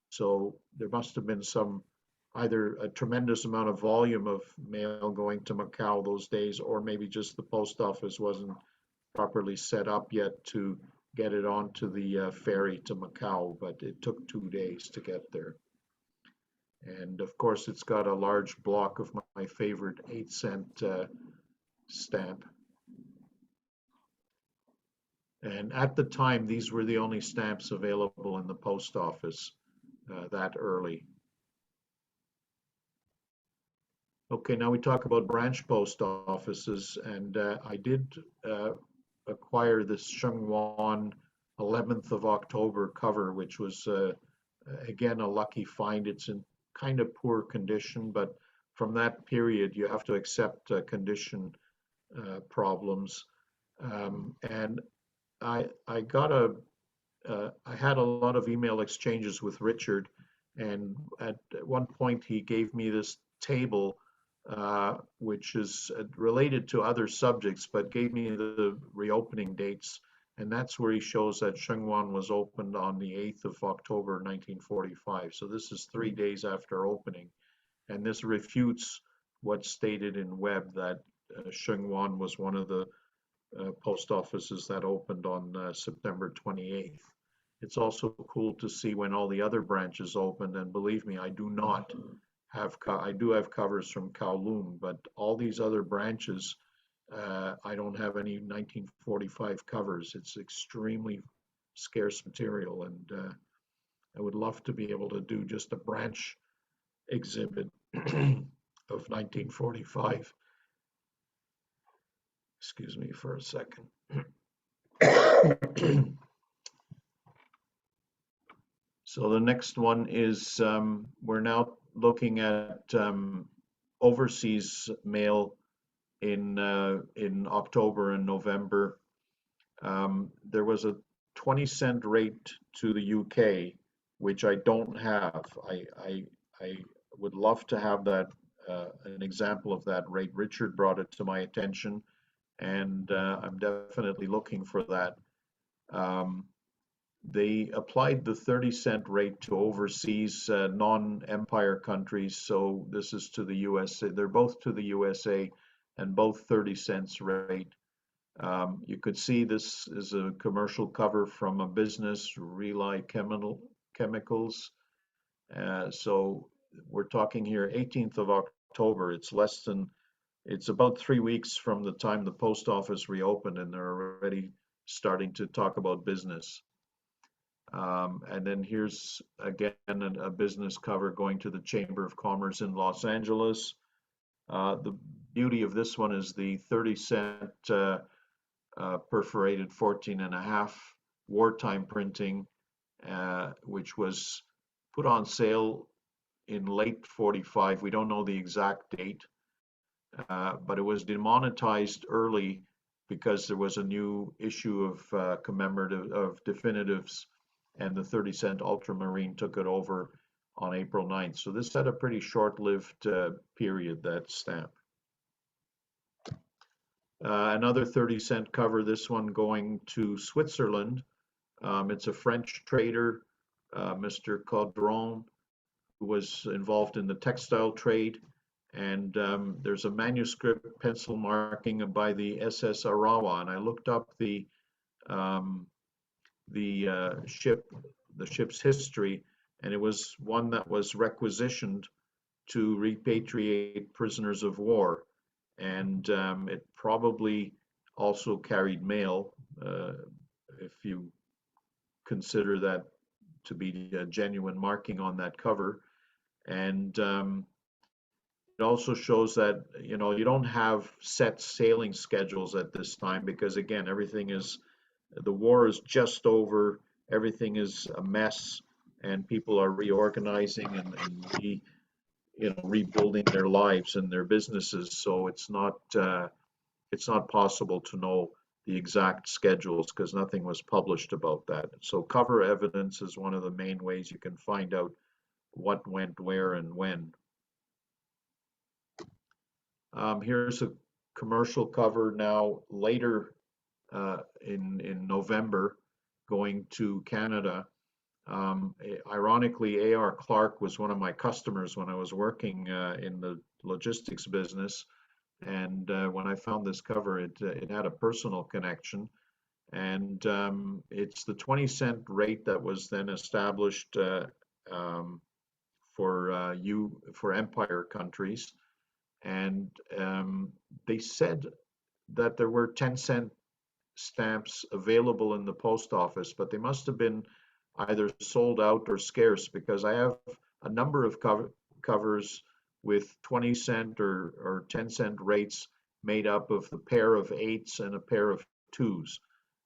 So there must have been either a tremendous amount of volume of mail going to Macau those days, or maybe just the post office wasn't properly set up yet to get it onto the ferry to Macau, but it took 2 days to get there. And of course, it's got a large block of my favorite 8-cent stamp. And at the time, these were the only stamps available in the post office that early. Okay, now we talk about branch post offices, and I did acquire this Shengwan 11th of October cover, which was again a lucky find. It's in kind of poor condition, but from that period you have to accept condition problems. And I had a lot of email exchanges with Richard, and at one point he gave me this table which is related to other subjects, but gave me the reopening dates, and that's where he shows that Shengwan was opened on the 8th of October 1945. So this is 3 days after opening, and this refutes what's stated in Webb, that Shengwan was one of the post offices that opened on September 28th. It's also cool to see when all the other branches opened, and believe me, I do have covers from Kowloon, but all these other branches, I don't have any 1945 covers. It's extremely scarce material, and I would love to be able to do just a branch exhibit of 1945. Excuse me for a second. So the next one is we're now looking at overseas mail in October and November. There was a 20-cent rate to the UK, which I don't have. I would love to have that, an example of that rate. Richard brought it to my attention, and I'm definitely looking for that. They applied the 30-cent rate to overseas non-empire countries, so this is to the USA. They're both to the USA, and both 30 cents rate. You could see this is a commercial cover from a business, Rely Chemicals. So we're talking here 18th of October. It's about 3 weeks from the time the post office reopened, and they're already starting to talk about business. And then here's again a business cover going to the Chamber of Commerce in Los Angeles. The beauty of this one is the 30-cent perforated 14.5 wartime printing, which was put on sale in late 45. We don't know the exact date, but it was demonetized early because there was a new issue of commemorative of definitives, and the 30-cent ultramarine took it over on April 9th. So this had a pretty short-lived period, that stamp. Another 30-cent cover, this one going to Switzerland. It's a French trader, Mr. Caudron, who was involved in the textile trade. And there's a manuscript pencil marking by the SS Arawa, and I looked up the ship's history, and it was one that was requisitioned to repatriate prisoners of war, and it probably also carried mail, if you consider that to be a genuine marking on that cover. And it also shows that, you know, you don't have set sailing schedules at this time, because again, the war is just over, everything is a mess, and people are reorganizing and rebuilding their lives and their businesses. So it's not possible to know the exact schedules because nothing was published about that. So cover evidence is one of the main ways you can find out what went where and when. Here's a commercial cover now later in November, going to Canada. Ironically, A.R. Clark was one of my customers when I was working in the logistics business, and when I found this cover, it had a personal connection, and it's the 20-cent rate that was then established for empire countries. And they said that there were 10-cent stamps available in the post office, but they must have been either sold out or scarce, because I have a number of covers with 20-cent or 10-cent rates made up of the pair of 8s and a pair of 2s.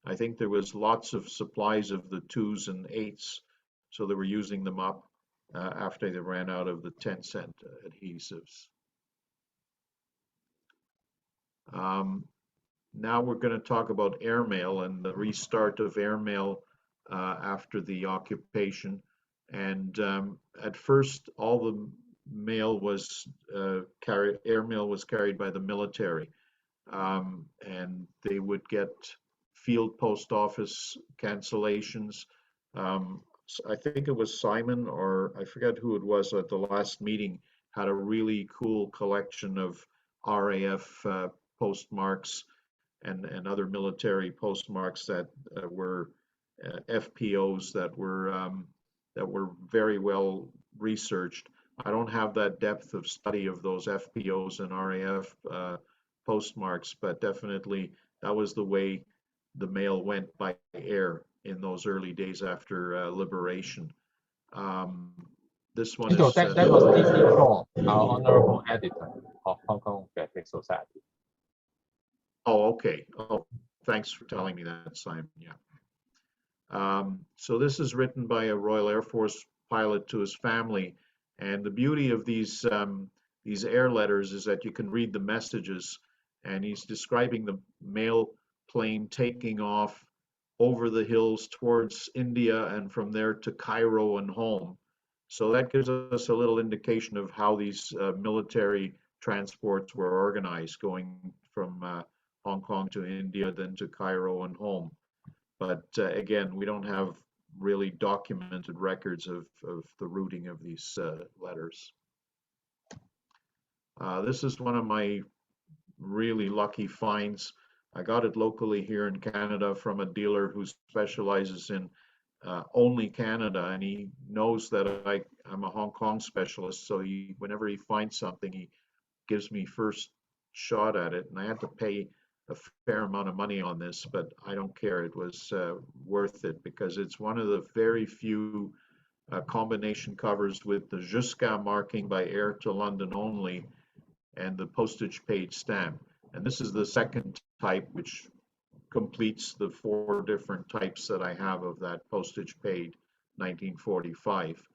I think there was lots of supplies of the 2s and 8s, so they were using them up after they ran out of the 10-cent adhesives. Now we're going to talk about airmail and the restart of airmail after the occupation. And at first, all the mail was airmail was carried by the military, and they would get field post office cancellations. So I think it was Simon, or I forget who it was at the last meeting, had a really cool collection of RAF postmarks and other military postmarks that were FPOs that were very well researched. I don't have that depth of study of those FPOs and RAF postmarks, but definitely that was the way the mail went by air in those early days after liberation. This one Ingo, is that was D.C. Shaw, our honorable editor of Hong Kong Philatelic Society. Oh, okay. Oh, thanks for telling me that, Simon. Yeah. So this is written by a Royal Air Force pilot to his family, and the beauty of these air letters is that you can read the messages, and he's describing the mail plane taking off over the hills towards India and from there to Cairo and home. So that gives us a little indication of how these military transports were organized, going from Hong Kong to India, then to Cairo and home. But again, we don't have really documented records of the routing of these letters. This is one of my really lucky finds. I got it locally here in Canada from a dealer who specializes in only Canada, and he knows that I'm a Hong Kong specialist, so whenever he finds something, he gives me first shot at it, and I had to pay a fair amount of money on this, but I don't care. It was worth it because it's one of the very few combination covers with the Jusqu'à marking by air to London only and the postage paid stamp. And this is the second type, which completes the 4 different types that I have of that postage paid 1945.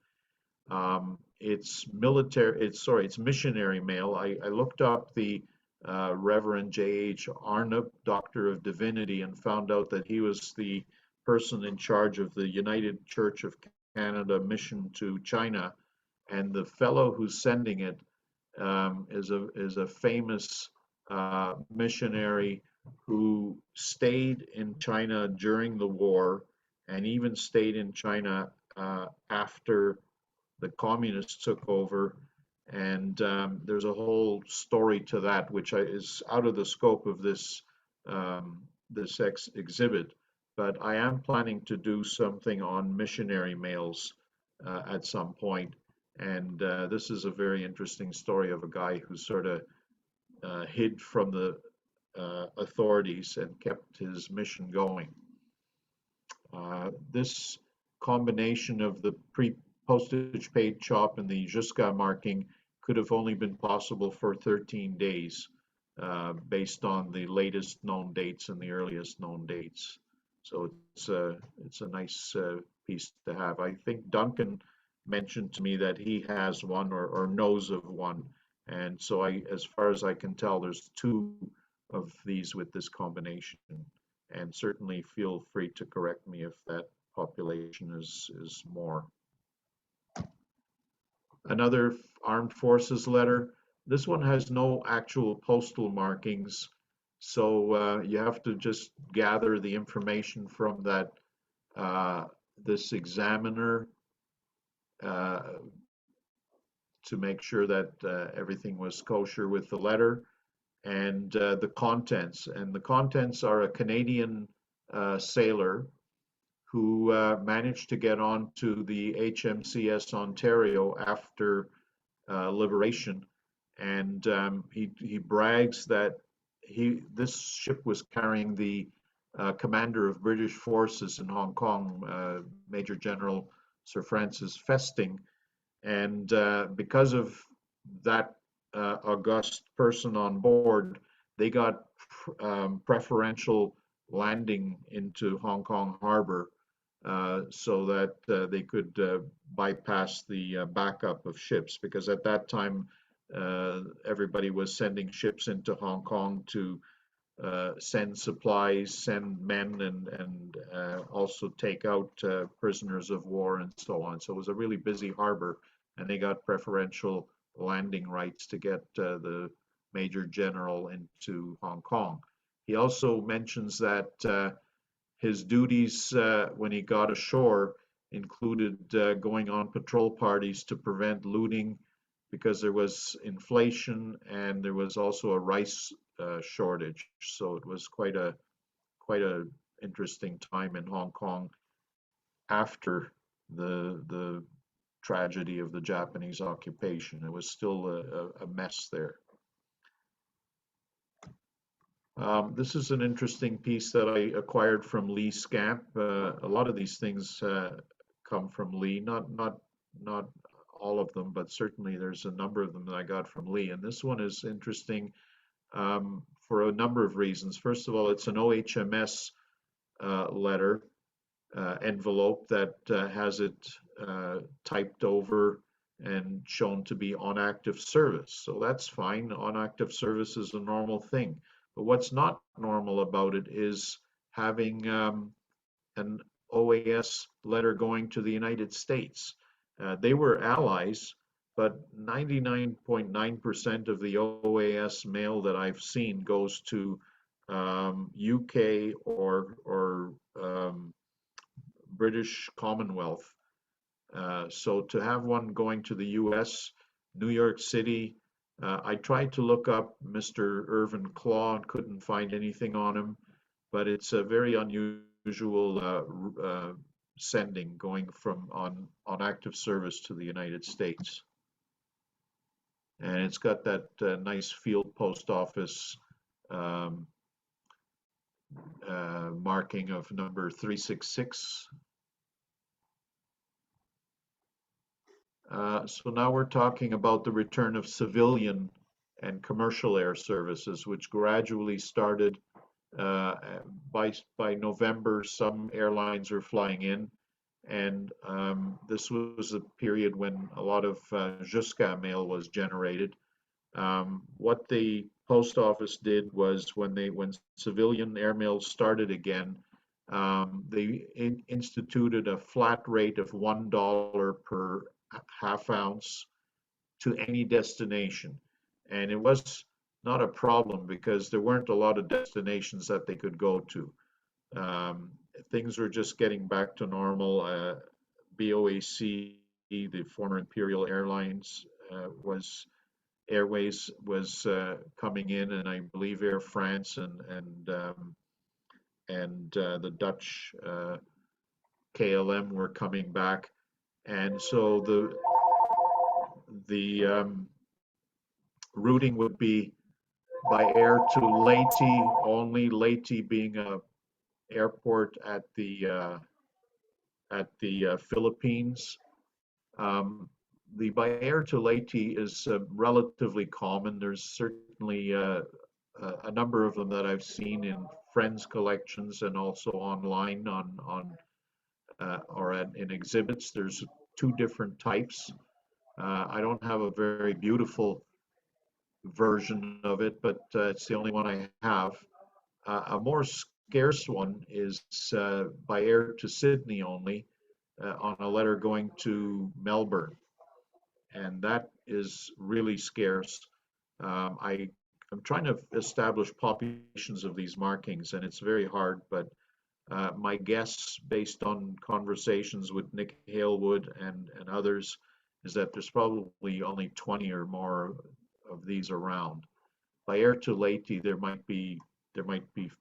It's missionary mail. I looked up the Reverend J.H. Arnott, Doctor of Divinity, and found out that he was the person in charge of the United Church of Canada mission to China, and the fellow who's sending it is a famous missionary who stayed in China during the war and even stayed in China after the communists took over. And there's a whole story to that, which is out of the scope of this exhibit. But I am planning to do something on missionary mails at some point. And this is a very interesting story of a guy who sort of hid from the authorities and kept his mission going. This combination of the postage paid chop and the Jusqu'à marking could have only been possible for 13 days based on the latest known dates and the earliest known dates. So it's a nice piece to have. I think Duncan mentioned to me that he has one or knows of one, and so as far as I can tell, there's 2 of these with this combination, and certainly feel free to correct me if that population is more. Another Armed Forces letter. This one has no actual postal markings, so you have to just gather the information from that this examiner to make sure that everything was kosher with the letter, and the contents. And the contents are a Canadian sailor who managed to get on to the HMCS Ontario after liberation, and he brags that this ship was carrying the commander of British forces in Hong Kong, Major General Sir Francis Festing, and because of that august person on board, they got preferential landing into Hong Kong Harbor so that they could bypass the backup of ships, because at that time everybody was sending ships into Hong Kong to send supplies, send men, and also take out prisoners of war and so on. So it was a really busy harbor, and they got preferential landing rights to get the Major General into Hong Kong. He also mentions that his duties when he got ashore included going on patrol parties to prevent looting, because there was inflation and there was also a rice shortage. So it was quite a interesting time in Hong Kong after the tragedy of the Japanese occupation. It was still a mess there. This is an interesting piece that I acquired from Lee Scamp. A lot of these things come from Lee, not all of them, but certainly there's a number of them that I got from Lee. And this one is interesting for a number of reasons. First of all, it's an OHMS letter envelope that has it typed over and shown to be on active service. So that's fine. On active service is a normal thing. But what's not normal about it is having an OAS letter going to the United States. They were allies, but 99.9% of the OAS mail that I've seen goes to UK or British Commonwealth. So to have one going to the US, New York City, I tried to look up Mr. Irvin Claw and couldn't find anything on him, but it's a very unusual sending going from on active service to the United States. And it's got that nice field post office marking of number 366. So now we're talking about the return of civilian and commercial air services, which gradually started by November. Some airlines are flying in, and this was a period when a lot of Jusqu'à mail was generated. What the post office did was when civilian airmail started again, they instituted a flat rate of $1 per half ounce to any destination. And it was not a problem because there weren't a lot of destinations that they could go to. Things were just getting back to normal. BOAC, the former Imperial Airlines, Airways was coming in, and I believe Air France and the Dutch KLM were coming back. And so the routing would be by air to Leyte only, Leyte being a airport at the Philippines. The by air to Leyte is relatively common. There's certainly a number of them that I've seen in friends' collections and also online in exhibits. There's two different types. I don't have a very beautiful version of it, but it's the only one I have. A more scarce one is by air to Sydney only, on a letter going to Melbourne, and that is really scarce. I'm trying to establish populations of these markings, and it's very hard, but my guess, based on conversations with Nick Halewood and others, is that there's probably only 20 or more of these around. By air to Leyte, there might be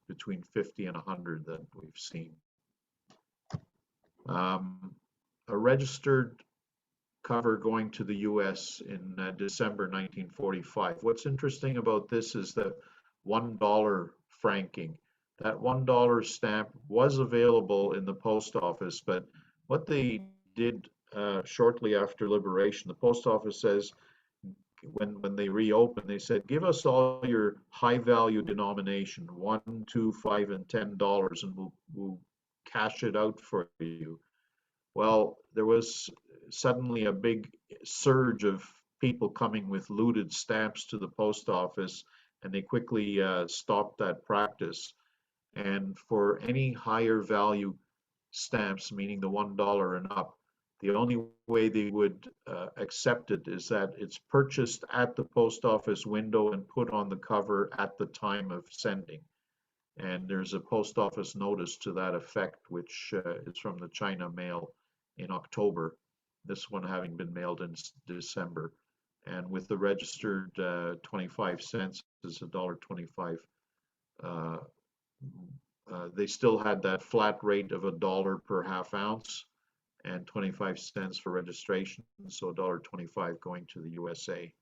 between 50 and 100 that we've seen. A registered cover going to the US in December 1945. What's interesting about this is that $1 franking. That $1 stamp was available in the post office, but what they did shortly after liberation, the post office says, when they reopened, they said, give us all your high value denomination, $1, $2, $5, and $10, and we'll cash it out for you. Well, there was suddenly a big surge of people coming with looted stamps to the post office, and they quickly stopped that practice. And for any higher value stamps, meaning the $1 and up, the only way they would accept it is that it's purchased at the post office window and put on the cover at the time of sending. And there's a post office notice to that effect, which is from the China Mail in October, this one having been mailed in December. and with the registered 25 cents is $1.25. They still had that flat rate of $1 per half ounce and 25 cents for registration, so $1.25 going to the USA.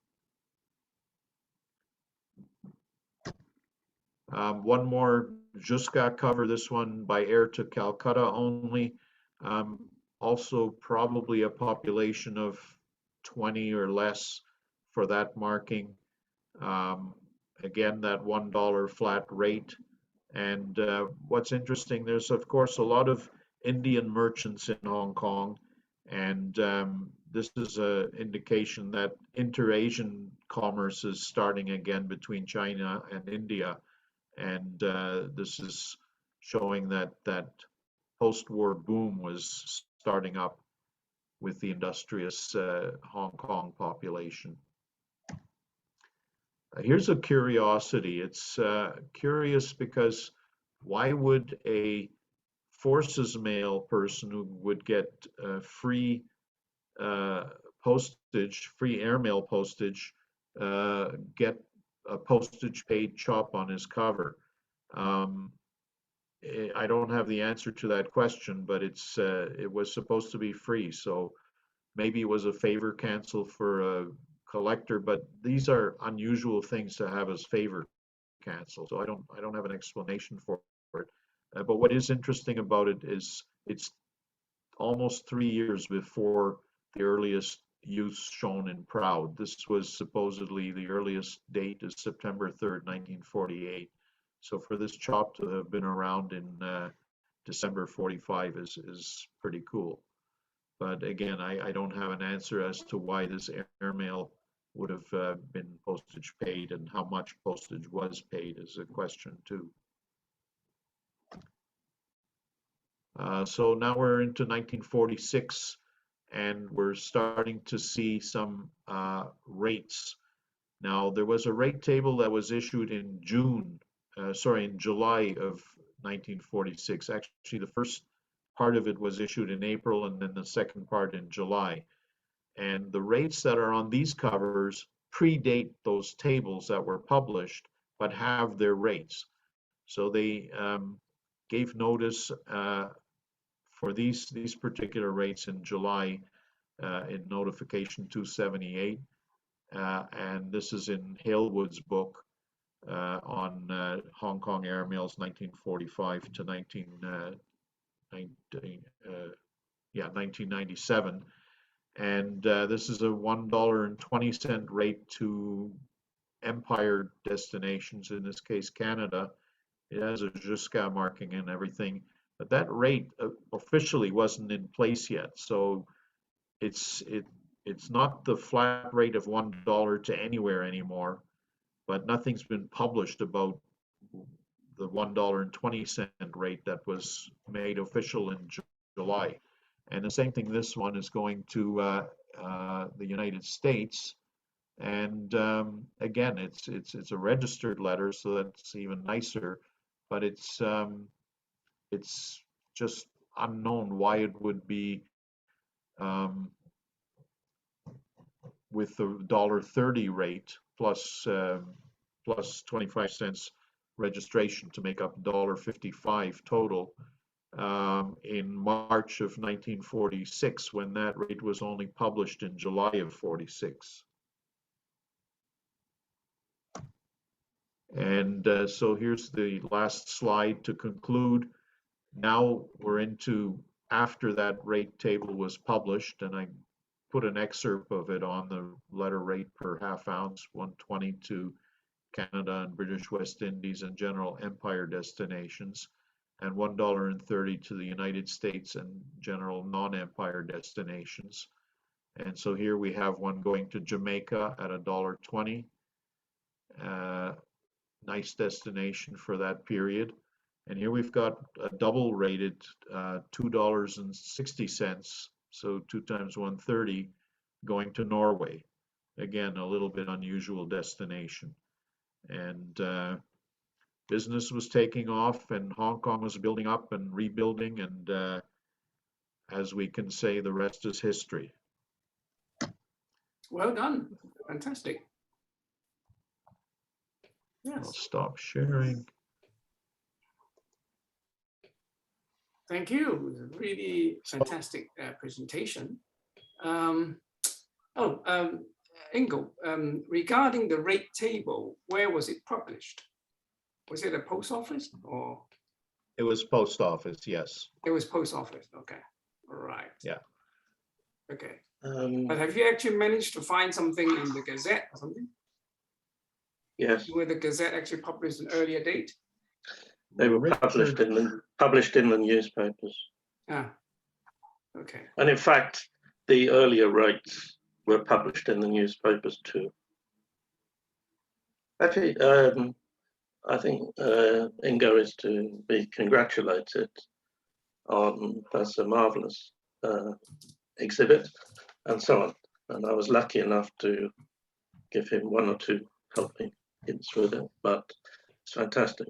One more Jusca cover, this one by air to Calcutta only. Also probably a population of 20 or less for that marking. Again, that $1 flat rate. And what's interesting, there's of course a lot of Indian merchants in Hong Kong, and this is an indication that inter-Asian commerce is starting again between China and India, and this is showing that post-war boom was starting up with the industrious Hong Kong population. Here's a curiosity. It's curious because why would a forces mail person who would get free postage, free airmail postage, get a postage paid chop on his cover? I don't have the answer to that question, but it was supposed to be free, so maybe it was a favor cancel for a collector, but these are unusual things to have as favor cancel, so I don't have an explanation for it. But what is interesting about it is it's almost 3 years before the earliest use shown in Proud. This was supposedly the earliest date is September 3rd, 1948. So for this chop to have been around in December 45 is pretty cool. But again, I don't have an answer as to why this airmail would have been postage paid, and how much postage was paid is a question too. So now we're into 1946, and we're starting to see some rates. Now, there was a rate table that was issued in in July of 1946. Actually, the first part of it was issued in April, and then the second part in July. And the rates that are on these covers predate those tables that were published, but have their rates. So they gave notice for these particular rates in July in notification 278, and this is in Halewood's book on Hong Kong airmails 1945 to 1997, and this is a $1.20 rate to Empire destinations, in this case Canada. It has a Jusca marking and everything, but that rate officially wasn't in place yet. So it's not the flat rate of $1 to anywhere anymore, but nothing's been published about the $1.20 rate that was made official in July. And the same thing, this one is going to the United States. And again, it's a registered letter, so that's even nicer. But it's just unknown why it would be with the $1.30 rate plus 25 cents registration to make up $1.55 total in March of 1946, when that rate was only published in July of 46. And so here's the last slide to conclude. Now we're into after that rate table was published, and I put an excerpt of it on the letter rate per half ounce, 120 to Canada and British West Indies and general Empire destinations, and $1.30 to the United States and general non-Empire destinations. And so here we have one going to Jamaica at $1.20. Nice destination for that period. And here we've got a double rated $2.60, so 2 times 130, going to Norway. Again, a little bit unusual destination. And business was taking off, and Hong Kong was building up and rebuilding, and as we can say, the rest is history. Well done. Fantastic. I'll Yes, stop sharing. thank you. It was a really fantastic presentation. Ingo, regarding the rate table, where was it published? Was it a post office or? It was post office, yes. It was post office, okay. All right. Yeah. Okay. But have you actually managed to find something in the Gazette or something? Yes, Were the Gazette actually published an earlier date? they were Richard- published in the newspapers. Ah, okay. And in fact, the earlier rates were published in the newspapers too. Actually, I think Ingo is to be congratulated on that's a marvelous exhibit and so on. And I was lucky enough to give him one or two helping hints with it, but it's fantastic.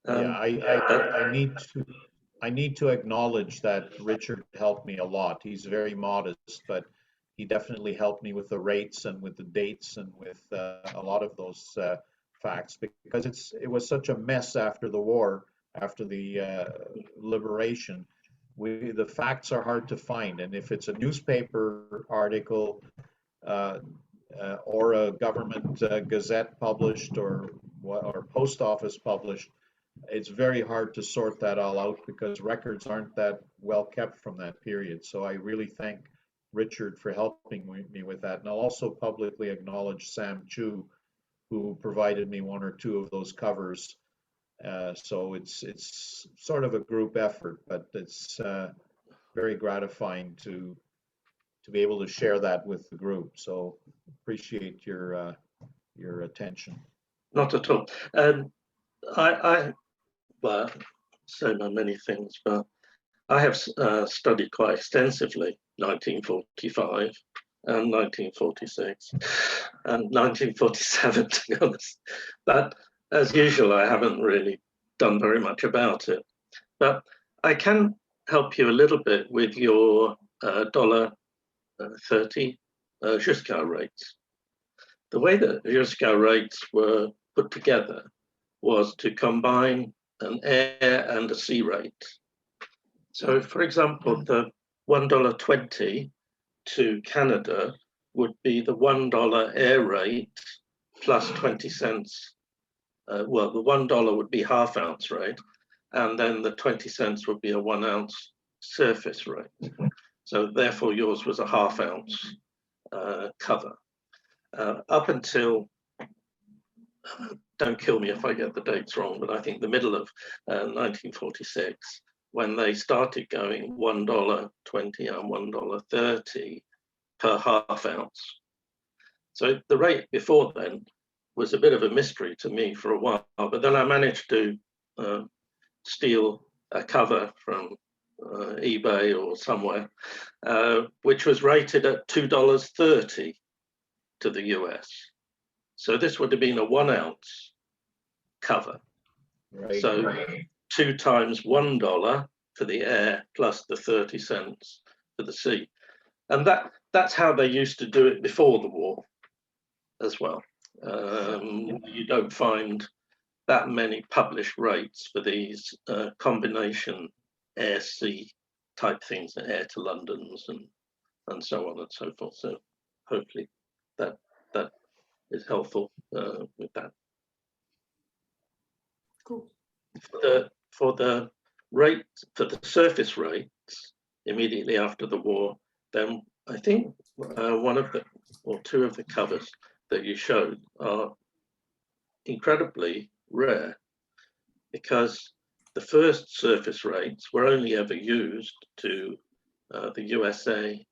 Yeah, I need to acknowledge that Richard helped me a lot. He's very modest, but he definitely helped me with the rates and with the dates and with a lot of those facts, because it was such a mess after the war, after the liberation. The facts are hard to find, and if it's a newspaper article or a government gazette published or post office published, it's very hard to sort that all out because records aren't that well kept from that period. So I really thank Richard for helping me with that. And I'll also publicly acknowledge Sam Chu, who provided me one or two of those covers. So it's sort of a group effort, but it's very gratifying to be able to share that with the group. So appreciate your attention. Not at all. Well, so many things, but I have studied quite extensively 1945 and 1946 and 1947, to be honest. But as usual, I haven't really done very much about it. But I can help you a little bit with your $30 Jusqu'à rates. The way that Jusqu'à rates were put together was to combine an air and a sea rate. So, for example, the $1.20 to Canada would be the $1 air rate plus 20 cents. Well, the $1 would be half ounce rate, and then the 20 cents would be a 1 ounce surface rate. So therefore, yours was a half ounce cover. Up until, don't kill me if I get the dates wrong, but I think the middle of 1946, when they started going $1.20 and $1.30 per half ounce. So the rate before then was a bit of a mystery to me for a while, but then I managed to steal a cover from eBay or somewhere, which was rated at $2.30 to the US. So this would have been a 1 ounce cover. Right. So 2 times $1 for the air plus the 30 cents for the sea. And that's how they used to do it before the war as well. You don't find that many published rates for these combination air-sea type things, air to Londons and so on and so forth. So hopefully that is helpful with that. Cool. For the rate, for the surface rates immediately after the war, then I think one of the or two of the covers that you showed are incredibly rare, because the first surface rates were only ever used to the USA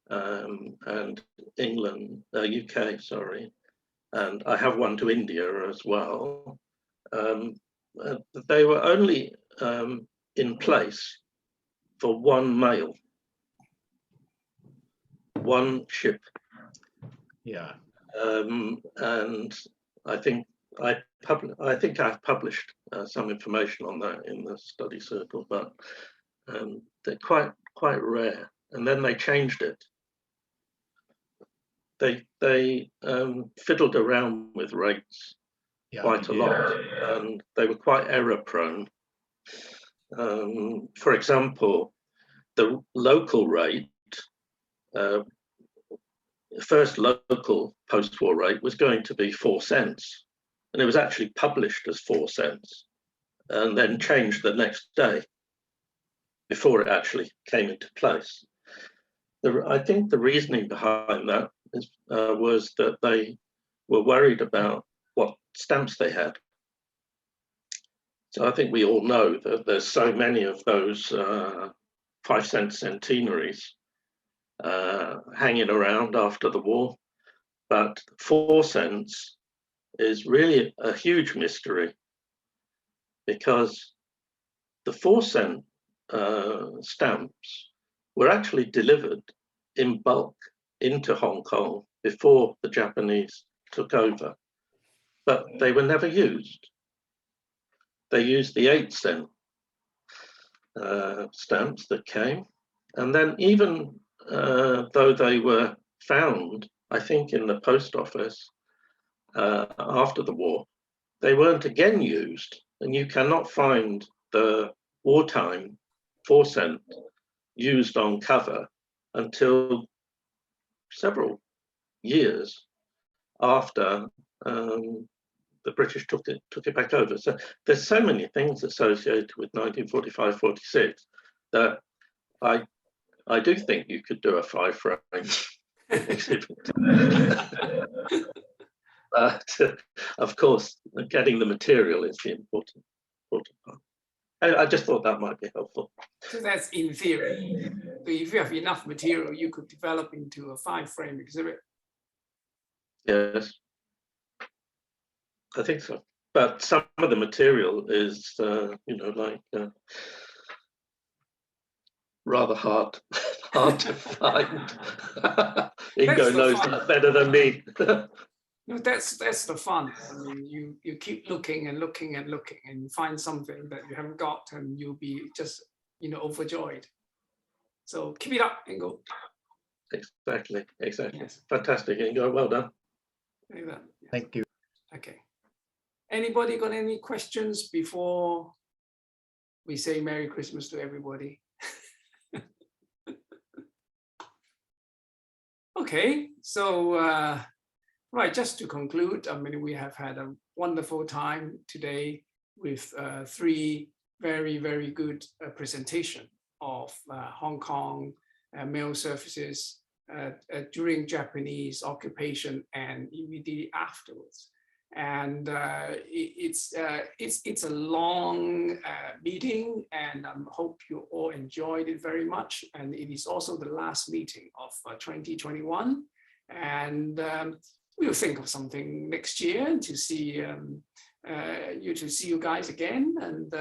and England, UK, sorry, and I have one to India as well. They were only in place for one mail, one ship. Yeah. And I think I've published some information on that in the study circle, but they're quite rare. And then they changed it they fiddled around with rates Yeah, quite a they did. lot, and they were quite error prone. For example, the local rate, first local post-war rate was going to be 4 cents, and it was actually published as 4 cents and then changed the next day before it actually came into place. I think the reasoning behind that was that they were worried about what stamps they had. So I think we all know that there's so many of those 5-cent centenaries hanging around after the war, but 4 cents is really a huge mystery, because the 4-cent stamps were actually delivered in bulk into Hong Kong before the Japanese took over, but they were never used. They used the 8-cent stamps that came, and then even though they were found, I think, in the post office after the war, they weren't again used, and you cannot find the wartime 4-cent used on cover until several years after the British took it back over. So there's so many things associated with 1945-46 that I do think you could do a 5-frame exhibit. But of course, getting the material is the important part. I just thought that might be helpful. So that's in theory. So if you have enough material, you could develop into a 5-frame exhibit. Yes, I think so. But some of the material is, like rather hard to find. Ingo knows that better than me. No, that's the fun. I mean, you keep looking and looking and looking, and you find something that you haven't got, and you'll be just overjoyed. So keep it up, Ingo. Exactly. Yes. Fantastic, Ingo. Well done. Yes. Thank you. Okay. Anybody got any questions before we say Merry Christmas to everybody? Okay, so right, just to conclude, I mean, we have had a wonderful time today with 3 very, very good presentation of Hong Kong mail services during Japanese occupation and immediately afterwards. And it's a long meeting, and I hope you all enjoyed it very much. And it is also the last meeting of 2021. And we'll think of something next year to see you guys again. And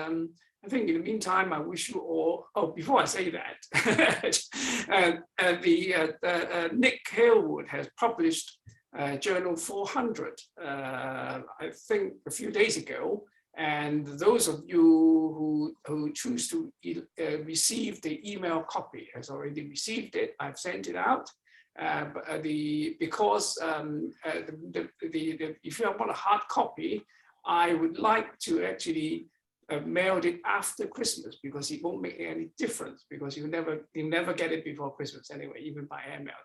I think in the meantime, I wish you all. Oh, before I say that, Nick Hailwood has published Journal 400, I think a few days ago. And those of you who choose to receive the email copy has already received it. I've sent it out. Because if you want a hard copy, I would like to actually mail it after Christmas, because it won't make any difference, because you never get it before Christmas anyway, even by airmail.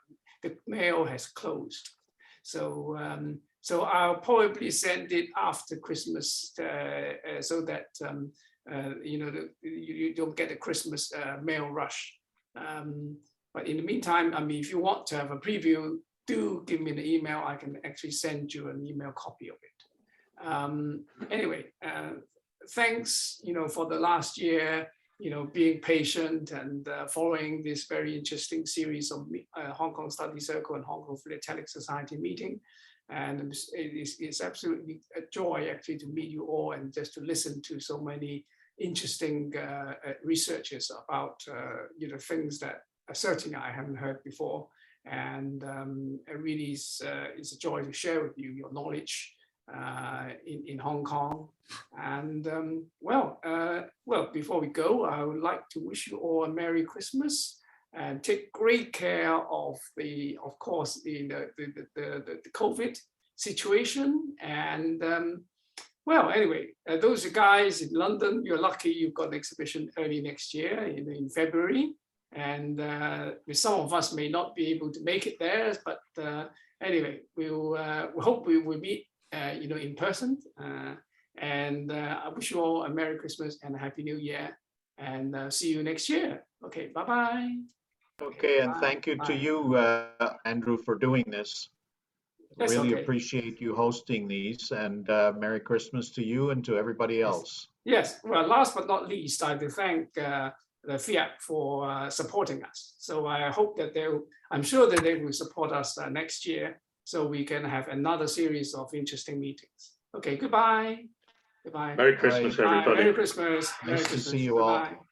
The mail has closed. So I'll probably send it after Christmas so that you don't get a Christmas mail rush. But in the meantime, I mean, if you want to have a preview, do give me the email. I can actually send you an email copy of it. Anyway, thanks, for the last year, being patient and following this very interesting series of Hong Kong Study Circle and Hong Kong Philatelic Society meeting. And it's absolutely a joy actually to meet you all and just to listen to so many interesting researches about things that certainly I haven't heard before. And it really is a joy to share with you your knowledge in Hong Kong. And well, before we go, I would like to wish you all a Merry Christmas. and take great care of of course, the COVID situation. And well, anyway, those guys in London, you're lucky you've got an exhibition early next year in February. And some of us may not be able to make it there, but anyway, we hope we will meet, in person. And I wish you all a Merry Christmas and a Happy New Year. And see you next year. Okay, bye-bye. Okay, and Bye. thank you to Bye. you, Andrew, for doing this. That's Really okay. appreciate you hosting these, and Merry Christmas to you and to everybody else. Yes, well, last but not least, I do thank the Fiat for supporting us. So I hope that I'm sure that they will support us next year, so we can have another series of interesting meetings. Okay, goodbye. Goodbye. Merry Christmas, Bye. everybody. Merry Christmas. Merry Nice to Christmas. see you all. Bye-bye.